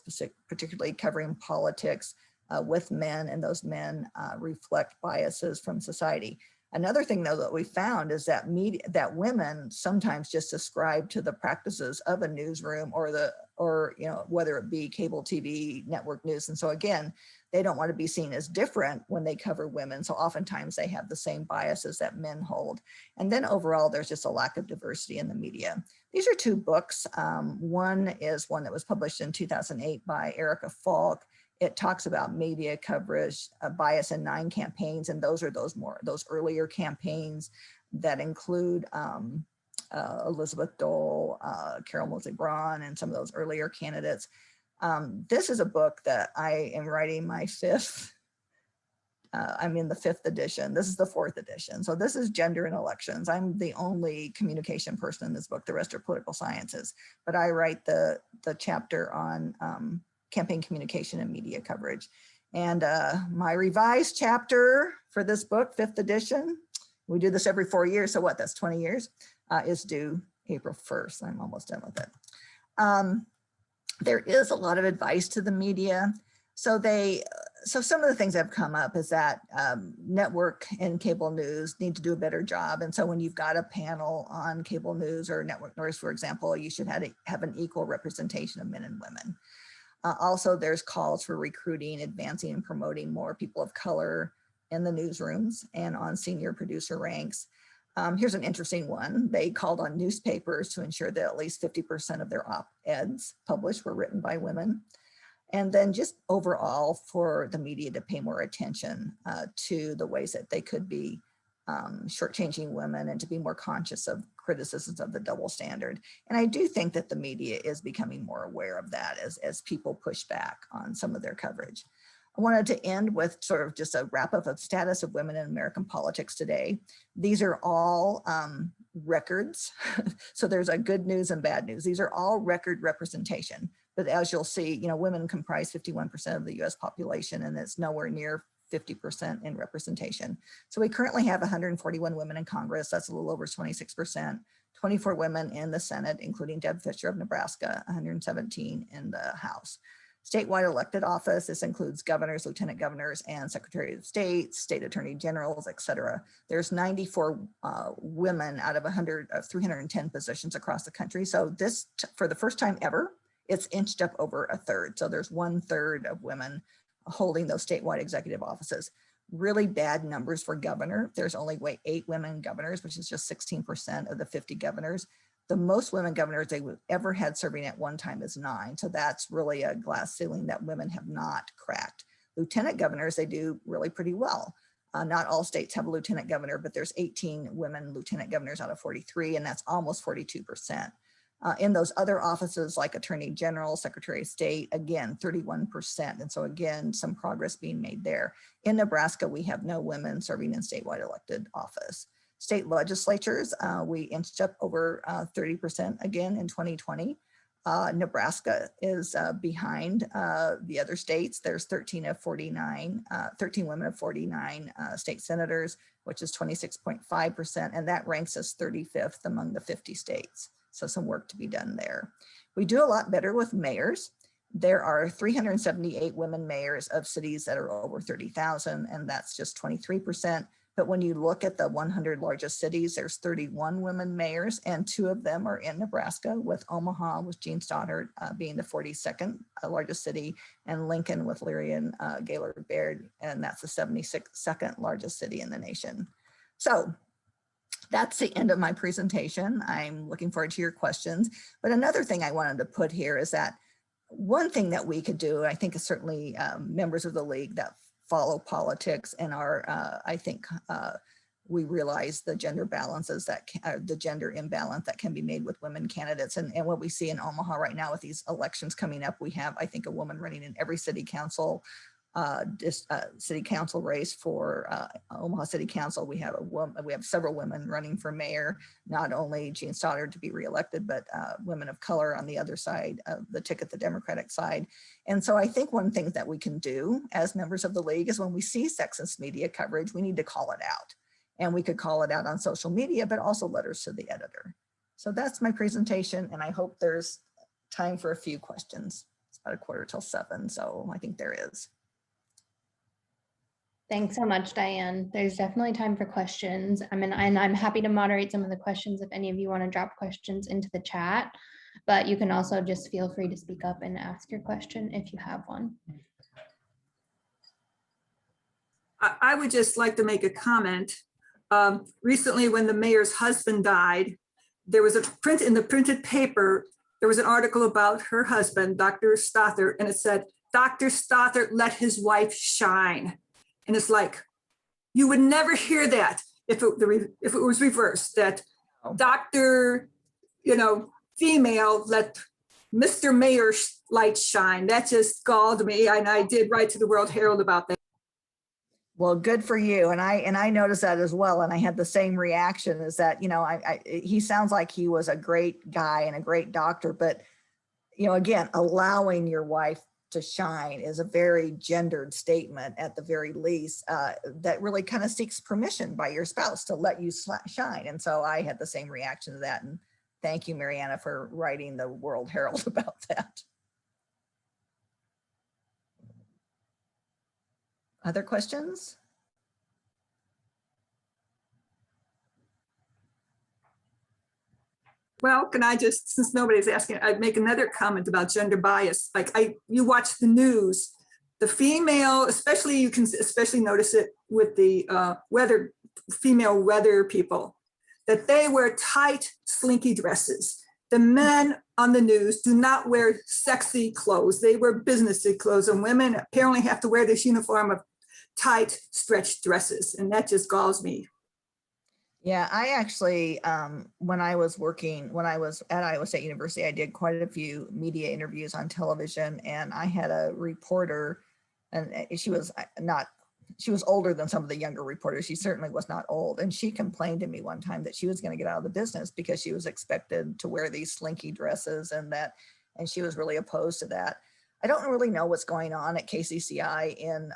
particularly covering politics with men, and those men reflect biases from society. Another thing, though, that we found is that women sometimes just ascribe to the practices of a newsroom or whether it be cable TV, network news. And so again, they don't want to be seen as different when they cover women. So oftentimes they have the same biases that men hold. And then overall, there's just a lack of diversity in the media. These are two books. One is one that was published in 2008 by Erica Falk. It talks about media coverage, bias in 9 campaigns. And those are those earlier campaigns that include Elizabeth Dole, Carol Moseley Braun, and some of those earlier candidates. This is a book that I am writing my 5th. I'm in the 5th edition. This is the 4th edition. So this is gender and elections. I'm the only communication person in this book. The rest are political sciences. But I write the chapter on campaign communication and media coverage. And my revised chapter for this book, 5th edition, we do this every 4 years. So what, that's 20 years, is due April 1st. I'm almost done with it. There is a lot of advice to the media. So some of the things that have come up is that network and cable news need to do a better job. And so when you've got a panel on cable news or network news, for example, you should have an equal representation of men and women. Also, there's calls for recruiting, advancing, and promoting more people of color in the newsrooms and on senior producer ranks. Here's an interesting one. They called on newspapers to ensure that at least 50% of their op-eds published were written by women. And then just overall for the media to pay more attention to the ways that they could be shortchanging women and to be more conscious of criticisms of the double standard. And I do think that the media is becoming more aware of that as people push back on some of their coverage. I wanted to end with sort of just a wrap up of status of women in American politics today. These are all records. So there's a good news and bad news. These are all record representation. But as you'll see, women comprise 51% of the US population, and it's nowhere near 50% in representation. So we currently have 141 women in Congress. That's a little over 26%. 24 women in the Senate, including Deb Fisher of Nebraska, 117 in the House. Statewide elected office, this includes governors, lieutenant governors, and secretary of state, state attorney generals, et cetera. There's 94 women out of 310 positions across the country. So this, for the first time ever, it's inched up over a third. So there's 1/3 of women holding those statewide executive offices. Really bad numbers for governor. There's only 8 women governors, which is just 16% of the 50 governors. The most women governors they ever had serving at one time is 9. So that's really a glass ceiling that women have not cracked. Lieutenant governors, they do really pretty well. Not all states have a lieutenant governor, but there's 18 women lieutenant governors out of 43, and that's almost 42%. In those other offices like Attorney General, Secretary of State, again, 31%. And so again, some progress being made there. In Nebraska, we have no women serving in statewide elected office. State legislatures, we inched up over 30% again in 2020. Nebraska is behind the other states. There's 13 women of 49 state senators, which is 26.5%. And that ranks us 35th among the 50 states. So some work to be done there. We do a lot better with mayors. There are 378 women mayors of cities that are over 30,000, and that's just 23%. But when you look at the 100 largest cities, there's 31 women mayors, and 2 of them are in Nebraska, with Omaha with Jean Stoddard being the 42nd largest city, and Lincoln with Lyrian Gaylord Baird, and that's the 72nd largest city in the nation. So that's the end of my presentation. I'm looking forward to your questions. But another thing I wanted to put here is that one thing that we could do, I think is certainly members of the league that follow politics and are, I think we realize the gender balances that the gender imbalance that can be made with women candidates. And what we see in Omaha right now with these elections coming up, we have, I think, a woman running in every city council race for Omaha City Council. We have several women running for mayor, not only Jean Stoddard to be reelected, but women of color on the other side of the ticket, the Democratic side. And so I think one thing that we can do as members of the league is when we see sexist media coverage, we need to call it out. And we could call it out on social media, but also letters to the editor. So that's my presentation, and I hope there's time for a few questions. It's about 6:45, so I think there is. Thanks so much, Diane. There's definitely time for questions. I mean, and I'm happy to moderate some of the questions if any of you want to drop questions into the chat, but you can also just feel free to speak up and ask your question if you have one. I would just like to make a comment. Recently, when the mayor's husband died, there was a print in the printed paper. There was an article about her husband, Dr. Stothert, and it said, "Dr. Stothert let his wife shine." And it's like, you would never hear that if it was reversed, that Dr. Female let Mr. Mayor's light shine. That just galled me, and I did write to the World Herald about that. Well, good for you. And I noticed that as well. And I had the same reaction, is that, he sounds like he was a great guy and a great doctor, but, again, allowing your wife to shine is a very gendered statement at the very least, that really kind of seeks permission by your spouse to let you shine. And so I had the same reaction to that. And thank you, Mariana, for writing the World Herald about that. Other questions? Well, can I just, since nobody's asking, I'd make another comment about gender bias. Like you watch the news, the female, especially, you can especially notice it with the female weather people, that they wear tight, slinky dresses. The men on the news do not wear sexy clothes. They wear businessy clothes, and women apparently have to wear this uniform of tight, stretched dresses. And that just galls me. Yeah, I actually, when I was at Iowa State University, I did quite a few media interviews on television, and I had a reporter, and she was older than some of the younger reporters. She certainly was not old. And she complained to me one time that she was going to get out of the business because she was expected to wear these slinky dresses, and she was really opposed to that. I don't really know what's going on at KCCI in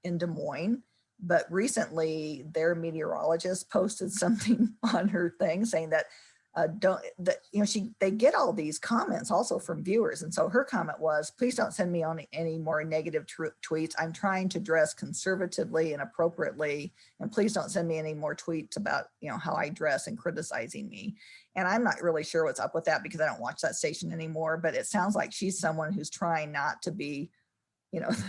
in Des Moines. But recently their meteorologist posted something on her thing saying that they get all these comments also from viewers. And so her comment was, please don't send me on any more negative tweets. I'm trying to dress conservatively and appropriately. And please don't send me any more tweets about, how I dress and criticizing me. And I'm not really sure what's up with that because I don't watch that station anymore, but it sounds like she's someone who's trying not to be,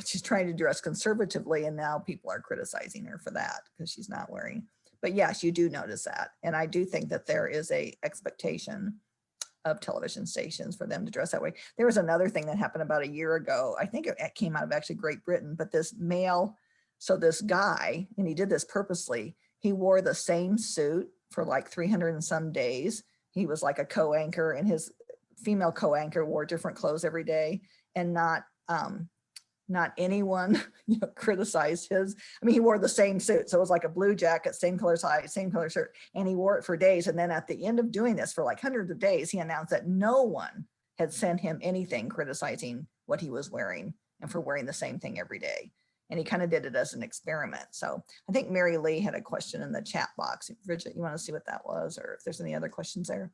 she's trying to dress conservatively. And now people are criticizing her for that because she's not wearing. But yes, you do notice that. And I do think that there is a expectation of television stations for them to dress that way. There was another thing that happened about a year ago. I think it came out of actually Great Britain, but this guy, and he did this purposely, he wore the same suit for like 300 and some days. He was like a co-anchor, and his female co-anchor wore different clothes every day, and not anyone criticized his. He wore the same suit. So it was like a blue jacket, same color tie, same color shirt, and he wore it for days. And then at the end of doing this for like hundreds of days, he announced that no one had sent him anything criticizing what he was wearing and for wearing the same thing every day. And he kind of did it as an experiment. So I think Mary Lee had a question in the chat box. Bridget, you want to see what that was, or if there's any other questions there?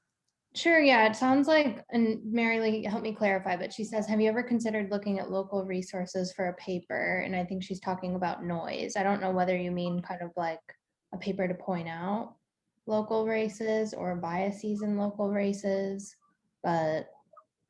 Sure, yeah, it sounds like, and Mary Lee, help me clarify, but she says, have you ever considered looking at local resources for a paper? And I think she's talking about noise. I don't know whether you mean kind of like a paper to point out local races or biases in local races, but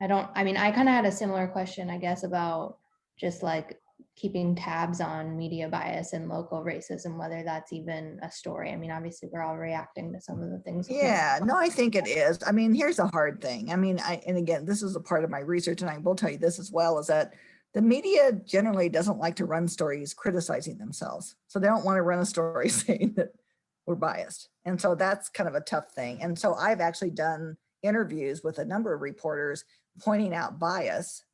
I kind of had a similar question, I guess, about just like keeping tabs on media bias and local racism, whether that's even a story. Obviously we're all reacting to some of the things. Yeah, no, I think it is. Here's the hard thing. And again, this is a part of my research, and I will tell you this as well, is that the media generally doesn't like to run stories criticizing themselves. So they don't want to run a story saying that we're biased. And so that's kind of a tough thing. And so I've actually done interviews with a number of reporters pointing out bias,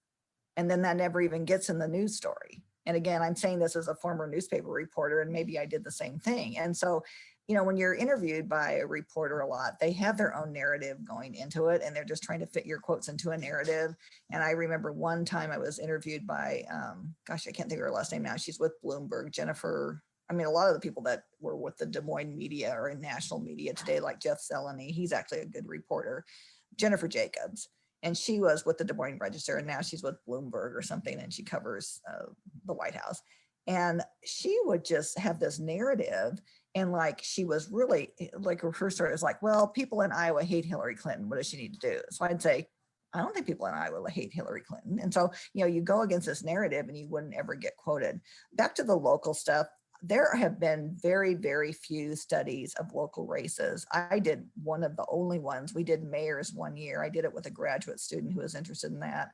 and then that never even gets in the news story. And again, I'm saying this as a former newspaper reporter, and maybe I did the same thing. And so, when you're interviewed by a reporter a lot, they have their own narrative going into it, and they're just trying to fit your quotes into a narrative. And I remember one time I was interviewed by, I can't think of her last name now. She's with Bloomberg, Jennifer. A lot of the people that were with the Des Moines media are in national media today, like Jeff Zeleny. He's actually a good reporter. Jennifer Jacobs. And she was with the Des Moines Register, and now she's with Bloomberg or something, and she covers the White House. And she would just have this narrative, and like she was really, like her first story was like, well, people in Iowa hate Hillary Clinton. What does she need to do? So I'd say, I don't think people in Iowa hate Hillary Clinton. And so, you go against this narrative and you wouldn't ever get quoted. Back to the local stuff. There have been very, very few studies of local races. I did one of the only ones. We did mayors one year. I did it with a graduate student who was interested in that.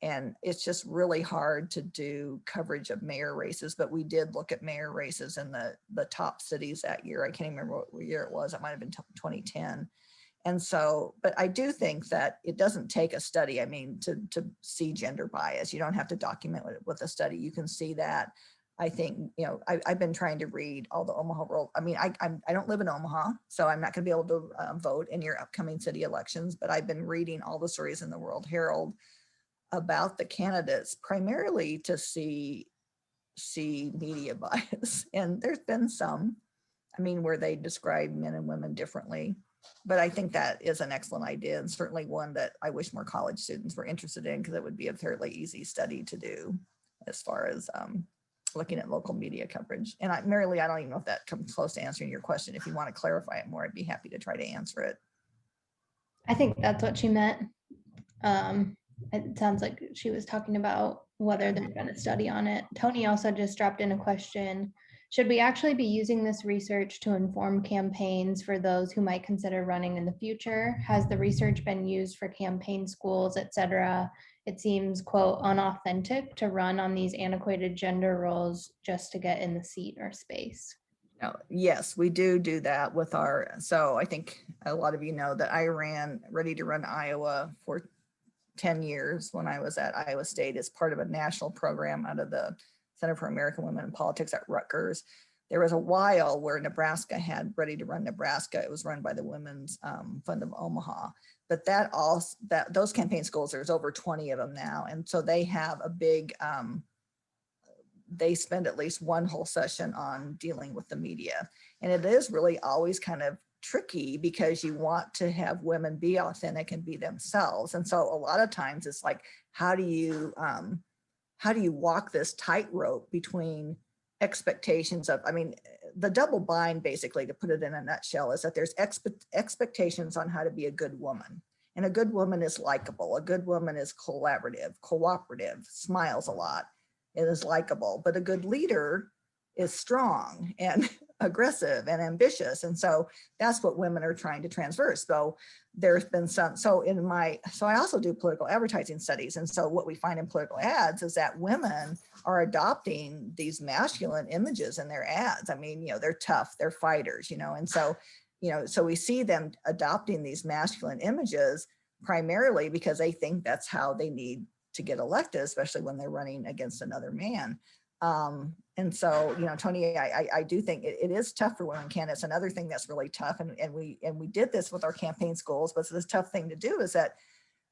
And it's just really hard to do coverage of mayor races, but we did look at mayor races in the top cities that year. I can't even remember what year it was. It might've been 2010. And so, but I do think that it doesn't take a study, to see gender bias. You don't have to document it with a study. You can see that. I think, I've been trying to read all the Omaha world. I don't live in Omaha, so I'm not going to be able to vote in your upcoming city elections, but I've been reading all the stories in the World Herald about the candidates, primarily to see media bias. And there's been some, where they describe men and women differently. But I think that is an excellent idea, and certainly one that I wish more college students were interested in, because it would be a fairly easy study to do as far as looking at local media coverage. And Mary Lee, I don't even know if that comes close to answering your question. If you want to clarify it more, I'd be happy to try to answer it. I think that's what she meant. It sounds like she was talking about whether there's been a study on it. Tony also just dropped in a question. Should we actually be using this research to inform campaigns for those who might consider running in the future? Has the research been used for campaign schools, etc.? It seems, quote, unauthentic to run on these antiquated gender roles just to get in the seat or space. Yes, we do that with so I think a lot of you know that I ran Ready to Run Iowa for 10 years when I was at Iowa State as part of a national program out of the Center for American Women in Politics at Rutgers. There was a while where Nebraska had Ready to Run Nebraska. It was run by the Women's Fund of Omaha. But those campaign schools, there's over 20 of them now. And so they have a big they spend at least one whole session on dealing with the media. And it is really always kind of tricky because you want to have women be authentic and be themselves. And so a lot of times it's like, how do you walk this tightrope between expectations of, I mean, the double bind, basically, to put it in a nutshell, is that there's expectations on how to be a good woman. And a good woman is likable. A good woman is collaborative, cooperative, smiles a lot, and is likable. But a good leader is strong and aggressive and ambitious. And so that's what women are trying to transverse. So there's been some, so I also do political advertising studies. And so what we find in political ads is that women are adopting these masculine images in their ads. I mean, they're tough, they're fighters, and so, so we see them adopting these masculine images primarily because they think that's how they need to get elected, especially when they're running against another man. And so, Tony, I do think it is tough for women candidates. Another thing that's really tough, and we did this with our campaign schools, but this tough thing to do is that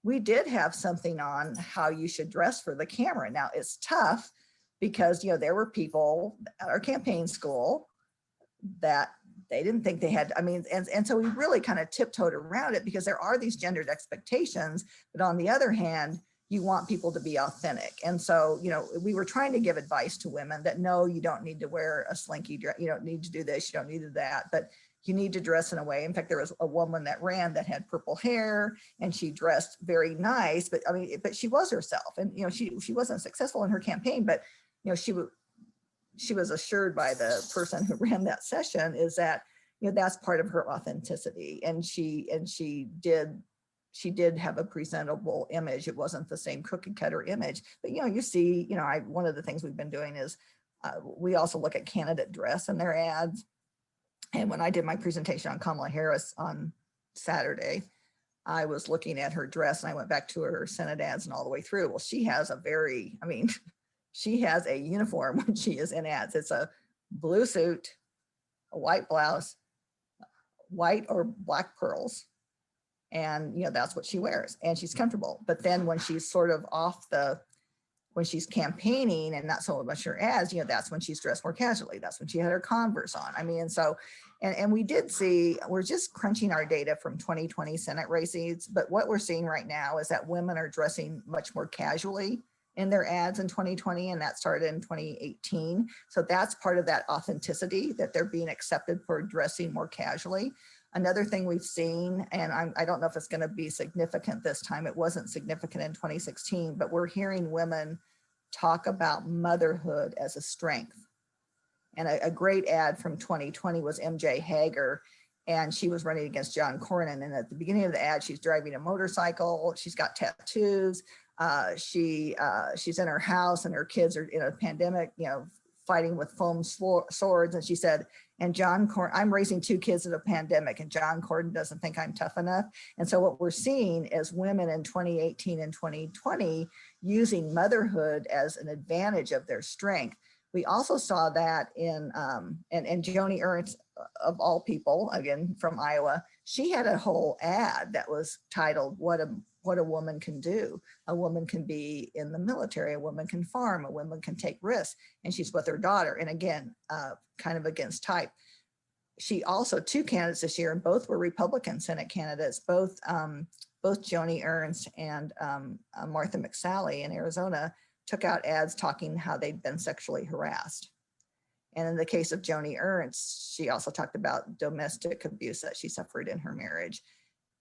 we did have something on how you should dress for the camera. Now it's tough because, there were people at our campaign school that they didn't think they had, I mean, and so we really kind of tiptoed around it because there are these gendered expectations, but on the other hand, you want people to be authentic. And so, we were trying to give advice to women that, no, you don't need to wear a slinky dress. You don't need to do this. You don't need to do that, but you need to dress in a way. In fact, there was a woman that ran that had purple hair and she dressed very nice, but I mean, but she was herself. And, she wasn't successful in her campaign, but, she was assured by the person who ran that session is that, that's part of her authenticity. And she did have a presentable image. It wasn't the same cookie cutter image, but you see, one of the things we've been doing is we also look at candidate dress and their ads. And when I did my presentation on Kamala Harris on Saturday, I was looking at her dress and I went back to her Senate ads and all the way through. Well, she has she has a uniform when she is in ads. It's a blue suit, a white blouse, white or black pearls. And, that's what she wears and she's comfortable. But then when she's sort of when she's campaigning and not so much her ads, that's when she's dressed more casually. That's when she had her Converse on. I mean, and so, and we did see, we're just crunching our data from 2020 Senate races, but what we're seeing right now is that women are dressing much more casually in their ads in 2020, and that started in 2018. So that's part of that authenticity, that they're being accepted for dressing more casually. Another thing we've seen, and I don't know if it's going to be significant this time, it wasn't significant in 2016, but we're hearing women talk about motherhood as a strength. And a great ad from 2020 was MJ Hager, and she was running against John Cornyn. And at the beginning of the ad, she's driving a motorcycle, she's got tattoos, she's in her house and her kids are in a pandemic, fighting with foam swords. And she said, and John Cornyn, I'm raising 2 kids in a pandemic and John Cornyn doesn't think I'm tough enough. And so what we're seeing is women in 2018 and 2020 using motherhood as an advantage of their strength. We also saw that in, and Joni Ernst, of all people, again, from Iowa, she had a whole ad that was titled, what a woman can do. A woman can be in the military, a woman can farm, a woman can take risks, and she's with her daughter. And again, kind of against type. She also, 2 candidates this year, and both were Republican Senate candidates, both Joni Ernst and Martha McSally in Arizona took out ads talking how they'd been sexually harassed. And in the case of Joni Ernst, she also talked about domestic abuse that she suffered in her marriage.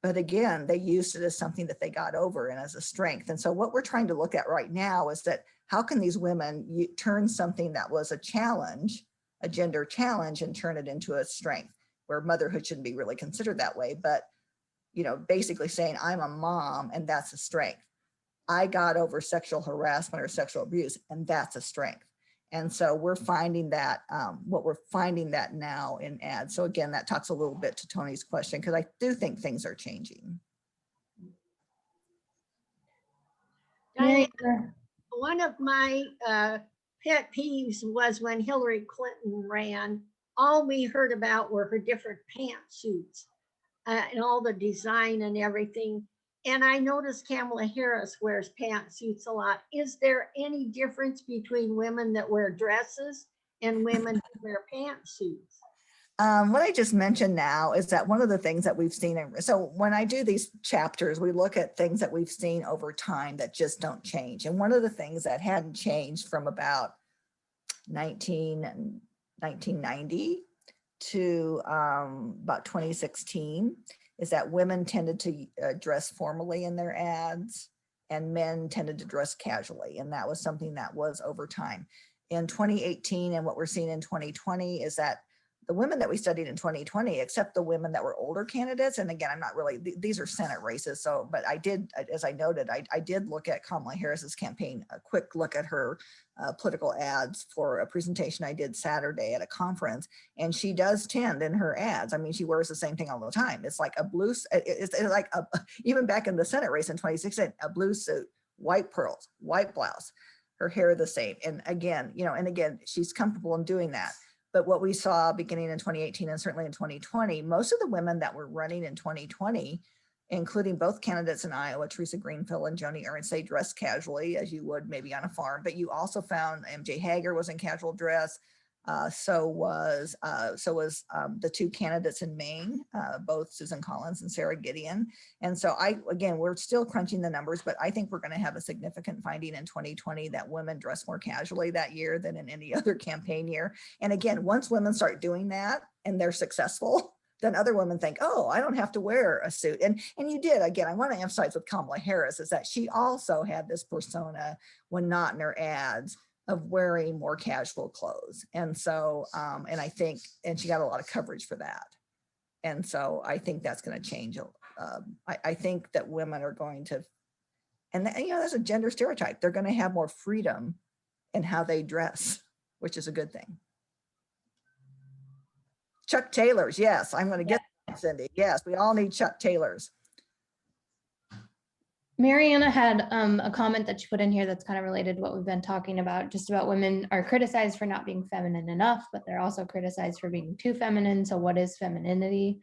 But again, they used it as something that they got over and as a strength. And so what we're trying to look at right now is that how can these women turn something that was a challenge, a gender challenge, and turn it into a strength, where motherhood shouldn't be really considered that way, but basically saying I'm a mom and that's a strength. I got over sexual harassment or sexual abuse and that's a strength. And so we're finding that, we're finding that now in ads. So again, that talks a little bit to Tony's question, because I do think things are changing. Diane, One of my pet peeves was when Hillary Clinton ran, all we heard about were her different pantsuits and all the design and everything. And I noticed Kamala Harris wears pantsuits a lot. Is there any difference between women that wear dresses and women who wear pantsuits? What I just mentioned now is that one of the things that we've seen, so when I do these chapters, we look at things that we've seen over time that just don't change. And one of the things that hadn't changed from about 1990 to about 2016 is that women tended to dress formally in their ads and men tended to dress casually. And that was something that was over time. In 2018 and what we're seeing in 2020 is that the women that we studied in 2020, except the women that were older candidates, and again, I'm not really, these are Senate races, so, but I did, as I noted, I did look at Kamala Harris's campaign, a quick look at her political ads for a presentation I did Saturday at a conference, and she does tend in her ads, I mean, she wears the same thing all the time. It's like a blue, it's like, even back in the Senate race in 2016, a blue suit, white pearls, white blouse, her hair the same. And again, and again, she's comfortable in doing that. But what we saw beginning in 2018 and certainly in 2020, most of the women that were running in 2020, including both candidates in Iowa, Teresa Greenfield and Joni Ernst, they dressed casually as you would maybe on a farm, but you also found MJ Hager was in casual dress. So was the two candidates in Maine, both Susan Collins and Sarah Gideon. And so again, we're still crunching the numbers, but I think we're going to have a significant finding in 2020 that women dress more casually that year than in any other campaign year. And again, once women start doing that and they're successful, then other women think, oh, I don't have to wear a suit. And you did, again, I want to emphasize with Kamala Harris is that she also had this persona when not in her ads of wearing more casual clothes. And so, and I think, and she got a lot of coverage for that. And so I think that's going to change. I think that women are going to, and that's a gender stereotype. They're going to have more freedom in how they dress, which is a good thing. Chuck Taylors, yes, I'm going to get that, Cindy. Yes, we all need Chuck Taylors. Mariana had a comment that she put in here that's kind of related to what we've been talking about, just about women are criticized for not being feminine enough, but they're also criticized for being too feminine. So what is femininity?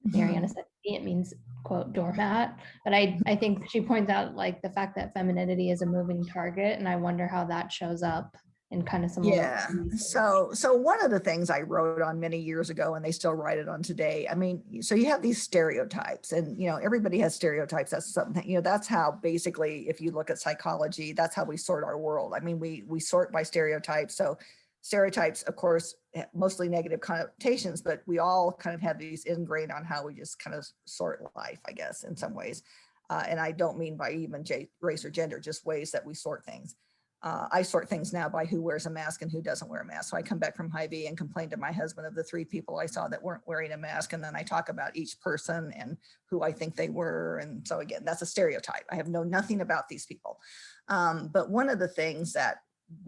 Mariana said it means, quote, doormat. But I think she points out like the fact that femininity is a moving target. And I wonder how that shows up in kind of some. Yeah. So one of the things I wrote on many years ago, and they still write it on today. I mean, so you have these stereotypes, and everybody has stereotypes. That's something, that's how basically, if you look at psychology, that's how we sort our world. I mean, we sort by stereotypes. So stereotypes, of course, mostly negative connotations, but we all kind of have these ingrained on how we just kind of sort life, I guess, in some ways. And I don't mean by even race or gender, just ways that we sort things. I sort things now by who wears a mask and who doesn't wear a mask. So I come back from Hy-Vee and complain to my husband of the 3 people I saw that weren't wearing a mask. And then I talk about each person and who I think they were. And so again, that's a stereotype. I have known nothing about these people. But one of the things that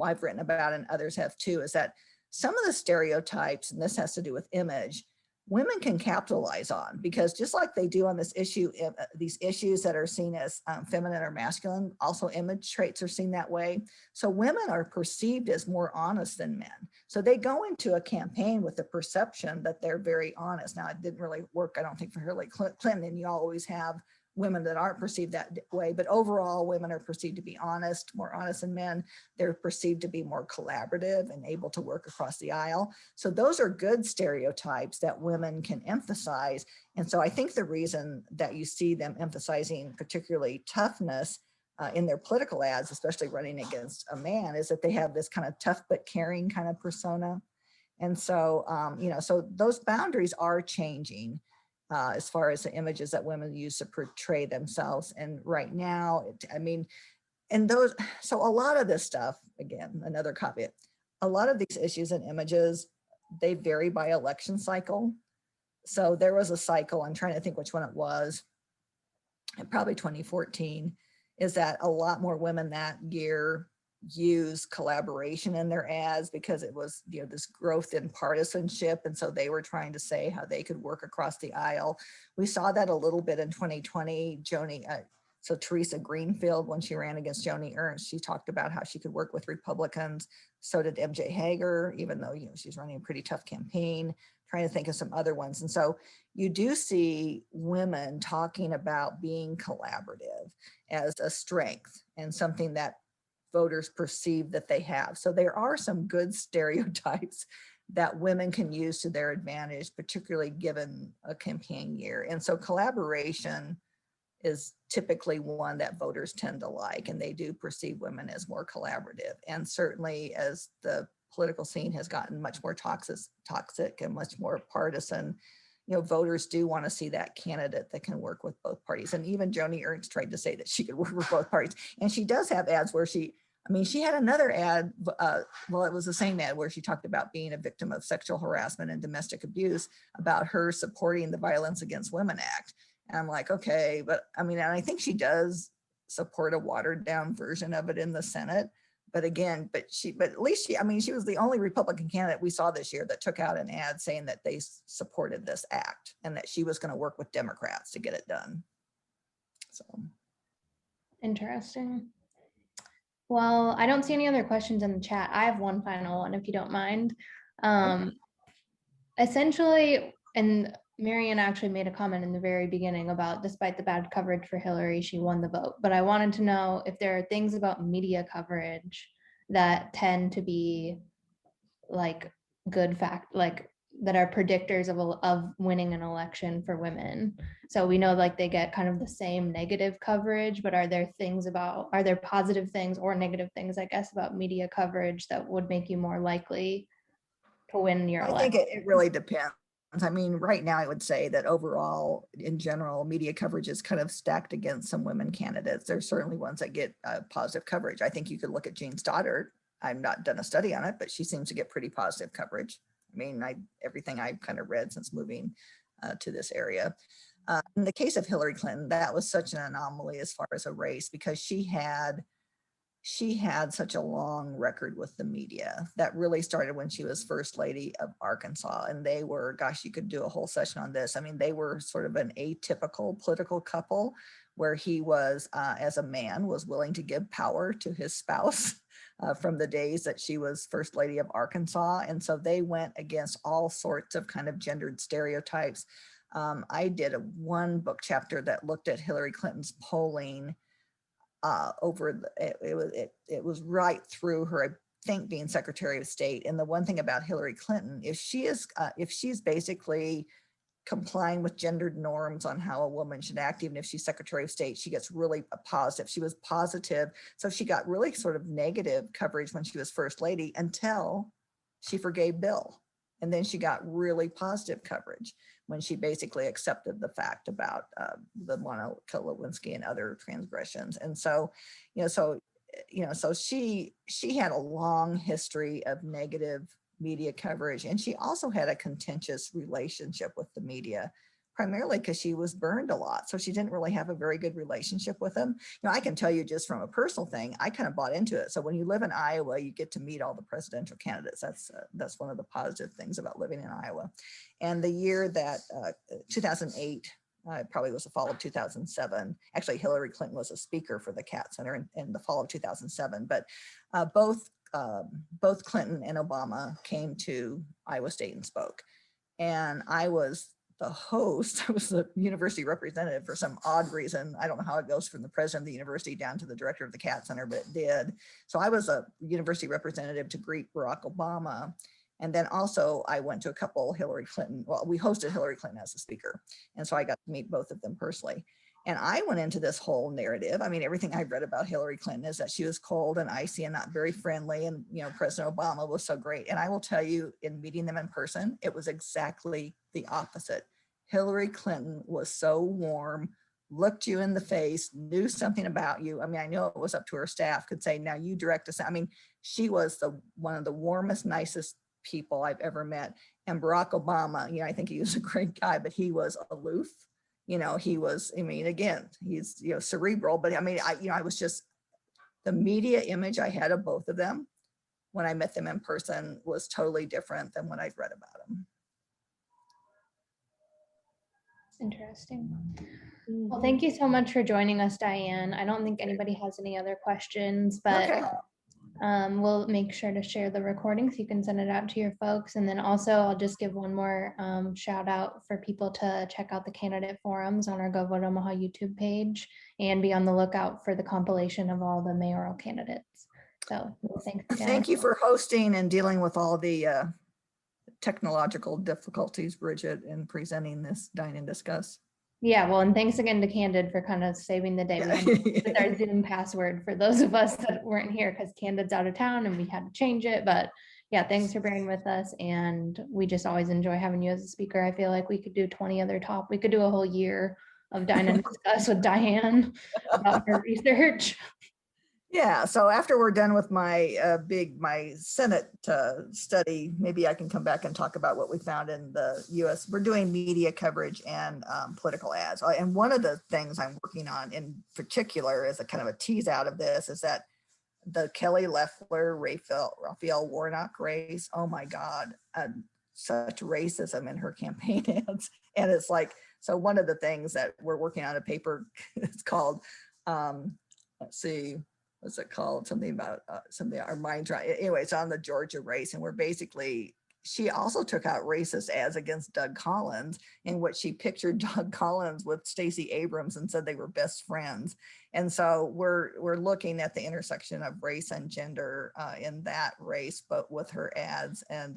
I've written about and others have too, is that some of the stereotypes, and this has to do with image, women can capitalize on, because just like they do on this issue, these issues that are seen as feminine or masculine, also image traits are seen that way. So women are perceived as more honest than men. So they go into a campaign with the perception that they're very honest. Now, it didn't really work, I don't think, for Hillary Clinton, and you always have women that aren't perceived that way, but overall women are perceived to be honest, more honest than men. They're perceived to be more collaborative and able to work across the aisle. So those are good stereotypes that women can emphasize. And so I think the reason that you see them emphasizing particularly toughness in their political ads, especially running against a man, is that they have this kind of tough but caring kind of persona. And so, so those boundaries are changing. As far as the images that women use to portray themselves. And right now, so a lot of this stuff, again, another caveat, a lot of these issues and images, they vary by election cycle. So there was a cycle, I'm trying to think which one it was, probably 2014, is that a lot more women that year use collaboration in their ads because it was this growth in partisanship, and so they were trying to say how they could work across the aisle. We saw that a little bit in 2020. So Teresa Greenfield, when she ran against Joni Ernst, she talked about how she could work with Republicans. So did MJ Hager, even though, she's running a pretty tough campaign, trying to think of some other ones. And so you do see women talking about being collaborative as a strength and something that voters perceive that they have. So there are some good stereotypes that women can use to their advantage, particularly given a campaign year. And so collaboration is typically one that voters tend to like, and they do perceive women as more collaborative. And certainly as the political scene has gotten much more toxic and much more partisan, voters do want to see that candidate that can work with both parties. And even Joni Ernst tried to say that she could work with both parties. And she does have ads where she had another ad, well, it was the same ad where she talked about being a victim of sexual harassment and domestic abuse, about her supporting the Violence Against Women Act. And I'm like, okay, but and I think she does support a watered down version of it in the Senate. But again, but at least she was the only Republican candidate we saw this year that took out an ad saying that they supported this act and that she was going to work with Democrats to get it done. So interesting. Well, I don't see any other questions in the chat. I have one final one, if you don't mind. Essentially, and Marianne actually made a comment in the very beginning about, despite the bad coverage for Hillary, she won the vote. But I wanted to know if there are things about media coverage that tend to be like good fact, like that are predictors of winning an election for women. So we know like they get kind of the same negative coverage, but are there positive things or negative things, I guess, about media coverage that would make you more likely to win your election? I think it really depends. Right now I would say that overall, in general, media coverage is kind of stacked against some women candidates. There's certainly ones that get positive coverage. I think you could look at Jean Stoddard. I've not done a study on it, but she seems to get pretty positive coverage. Everything I've kind of read since moving to this area. In the case of Hillary Clinton, that was such an anomaly as far as a race, because she had such a long record with the media that really started when she was First Lady of Arkansas. And they were, gosh, you could do a whole session on this. They were sort of an atypical political couple where he was, as a man, was willing to give power to his spouse from the days that she was First Lady of Arkansas. And so they went against all sorts of kind of gendered stereotypes. I did one book chapter that looked at Hillary Clinton's polling it was right through her, I think, being Secretary of State. And the one thing about Hillary Clinton is if she's basically complying with gendered norms on how a woman should act, even if she's Secretary of State, she gets really positive. She was positive. So she got really sort of negative coverage when she was First Lady until she forgave Bill. And then she got really positive coverage when she basically accepted the fact about the Monica Lewinsky and other transgressions. And so, so she had a long history of negative media coverage. And she also had a contentious relationship with the media, primarily because she was burned a lot. So she didn't really have a very good relationship with them. I can tell you just from a personal thing, I kind of bought into it. So when you live in Iowa, you get to meet all the presidential candidates. That's one of the positive things about living in Iowa. And the year that 2008, probably was the fall of 2007. Actually, Hillary Clinton was a speaker for the Cat Center in the fall of 2007. But both Clinton and Obama came to Iowa State and spoke. And I was the host. I was the university representative for some odd reason. I don't know how it goes from the president of the university down to the director of the Cat Center, but it did. So I was a university representative to greet Barack Obama. And then also I went to a couple Hillary Clinton, well, we hosted Hillary Clinton as a speaker. And so I got to meet both of them personally. And I went into this whole narrative. Everything I've read about Hillary Clinton is that she was cold and icy and not very friendly. And, President Obama was so great. And I will tell you, in meeting them in person, it was exactly the opposite. Hillary Clinton was so warm, looked you in the face, knew something about you. I know it was up to her staff, could say, now you direct us. She was one of the warmest, nicest people I've ever met. And Barack Obama, I think he was a great guy, but he was aloof. He was, again, he's, cerebral, but I was just, the media image I had of both of them when I met them in person was totally different than what I'd read about them. Interesting. Well, thank you so much for joining us, Diane. I don't think anybody has any other questions, but Okay. we'll make sure to share the recording so you can send it out to your folks. And then also I'll just give one more shout out for people to check out the candidate forums on our Go Vote Omaha YouTube page and be on the lookout for the compilation of all the mayoral candidates. So thanks again. Thank you for hosting and dealing with all the technological difficulties, Bridget, in presenting this Dine and Discuss. Yeah, well, and thanks again to Candid for kind of saving the day. We had to with our Zoom password for those of us that weren't here because Candid's out of town and we had to change it. But yeah, thanks for bearing with us. And we just always enjoy having you as a speaker. I feel like we could do 20 other we could do a whole year of Dine and Discuss with Diane about her research. Yeah, so after we're done with my my Senate study, maybe I can come back and talk about what we found in the US. We're doing media coverage and political ads. And one of the things I'm working on in particular is a kind of a tease out of this is that the Kelly Loeffler, Raphael Warnock race, oh my God, such racism in her campaign ads. And it's like, so one of the things that we're working on a paper, it's called, let's see, what's it called? Something about something our minds right. Anyway, it's on the Georgia race. And we're basically, she also took out racist ads against Doug Collins in which she pictured Doug Collins with Stacey Abrams and said they were best friends. And so we're looking at the intersection of race and gender in that race, but with her ads. And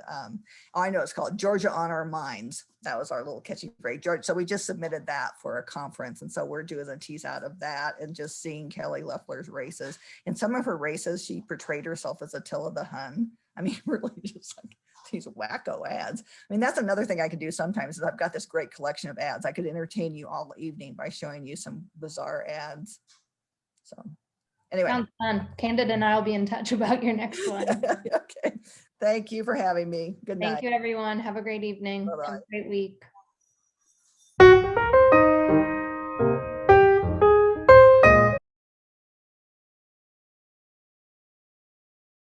I know it's called Georgia on Our Minds. That was our little catchy phrase. Georgia. So we just submitted that for a conference. And so we're doing a tease out of that and just seeing Kelly Loeffler's races. In some of her races, she portrayed herself as Attila the Hun. I mean, really just like these wacko ads. I mean, that's another thing I could do sometimes is I've got this great collection of ads. I could entertain you all evening by showing you some bizarre ads. So anyway. Sounds fun. Candid and I will be in touch about your next one. Okay. Thank you for having me. Good night. Thank you, everyone. Have a great evening. Bye-bye. Have a great week.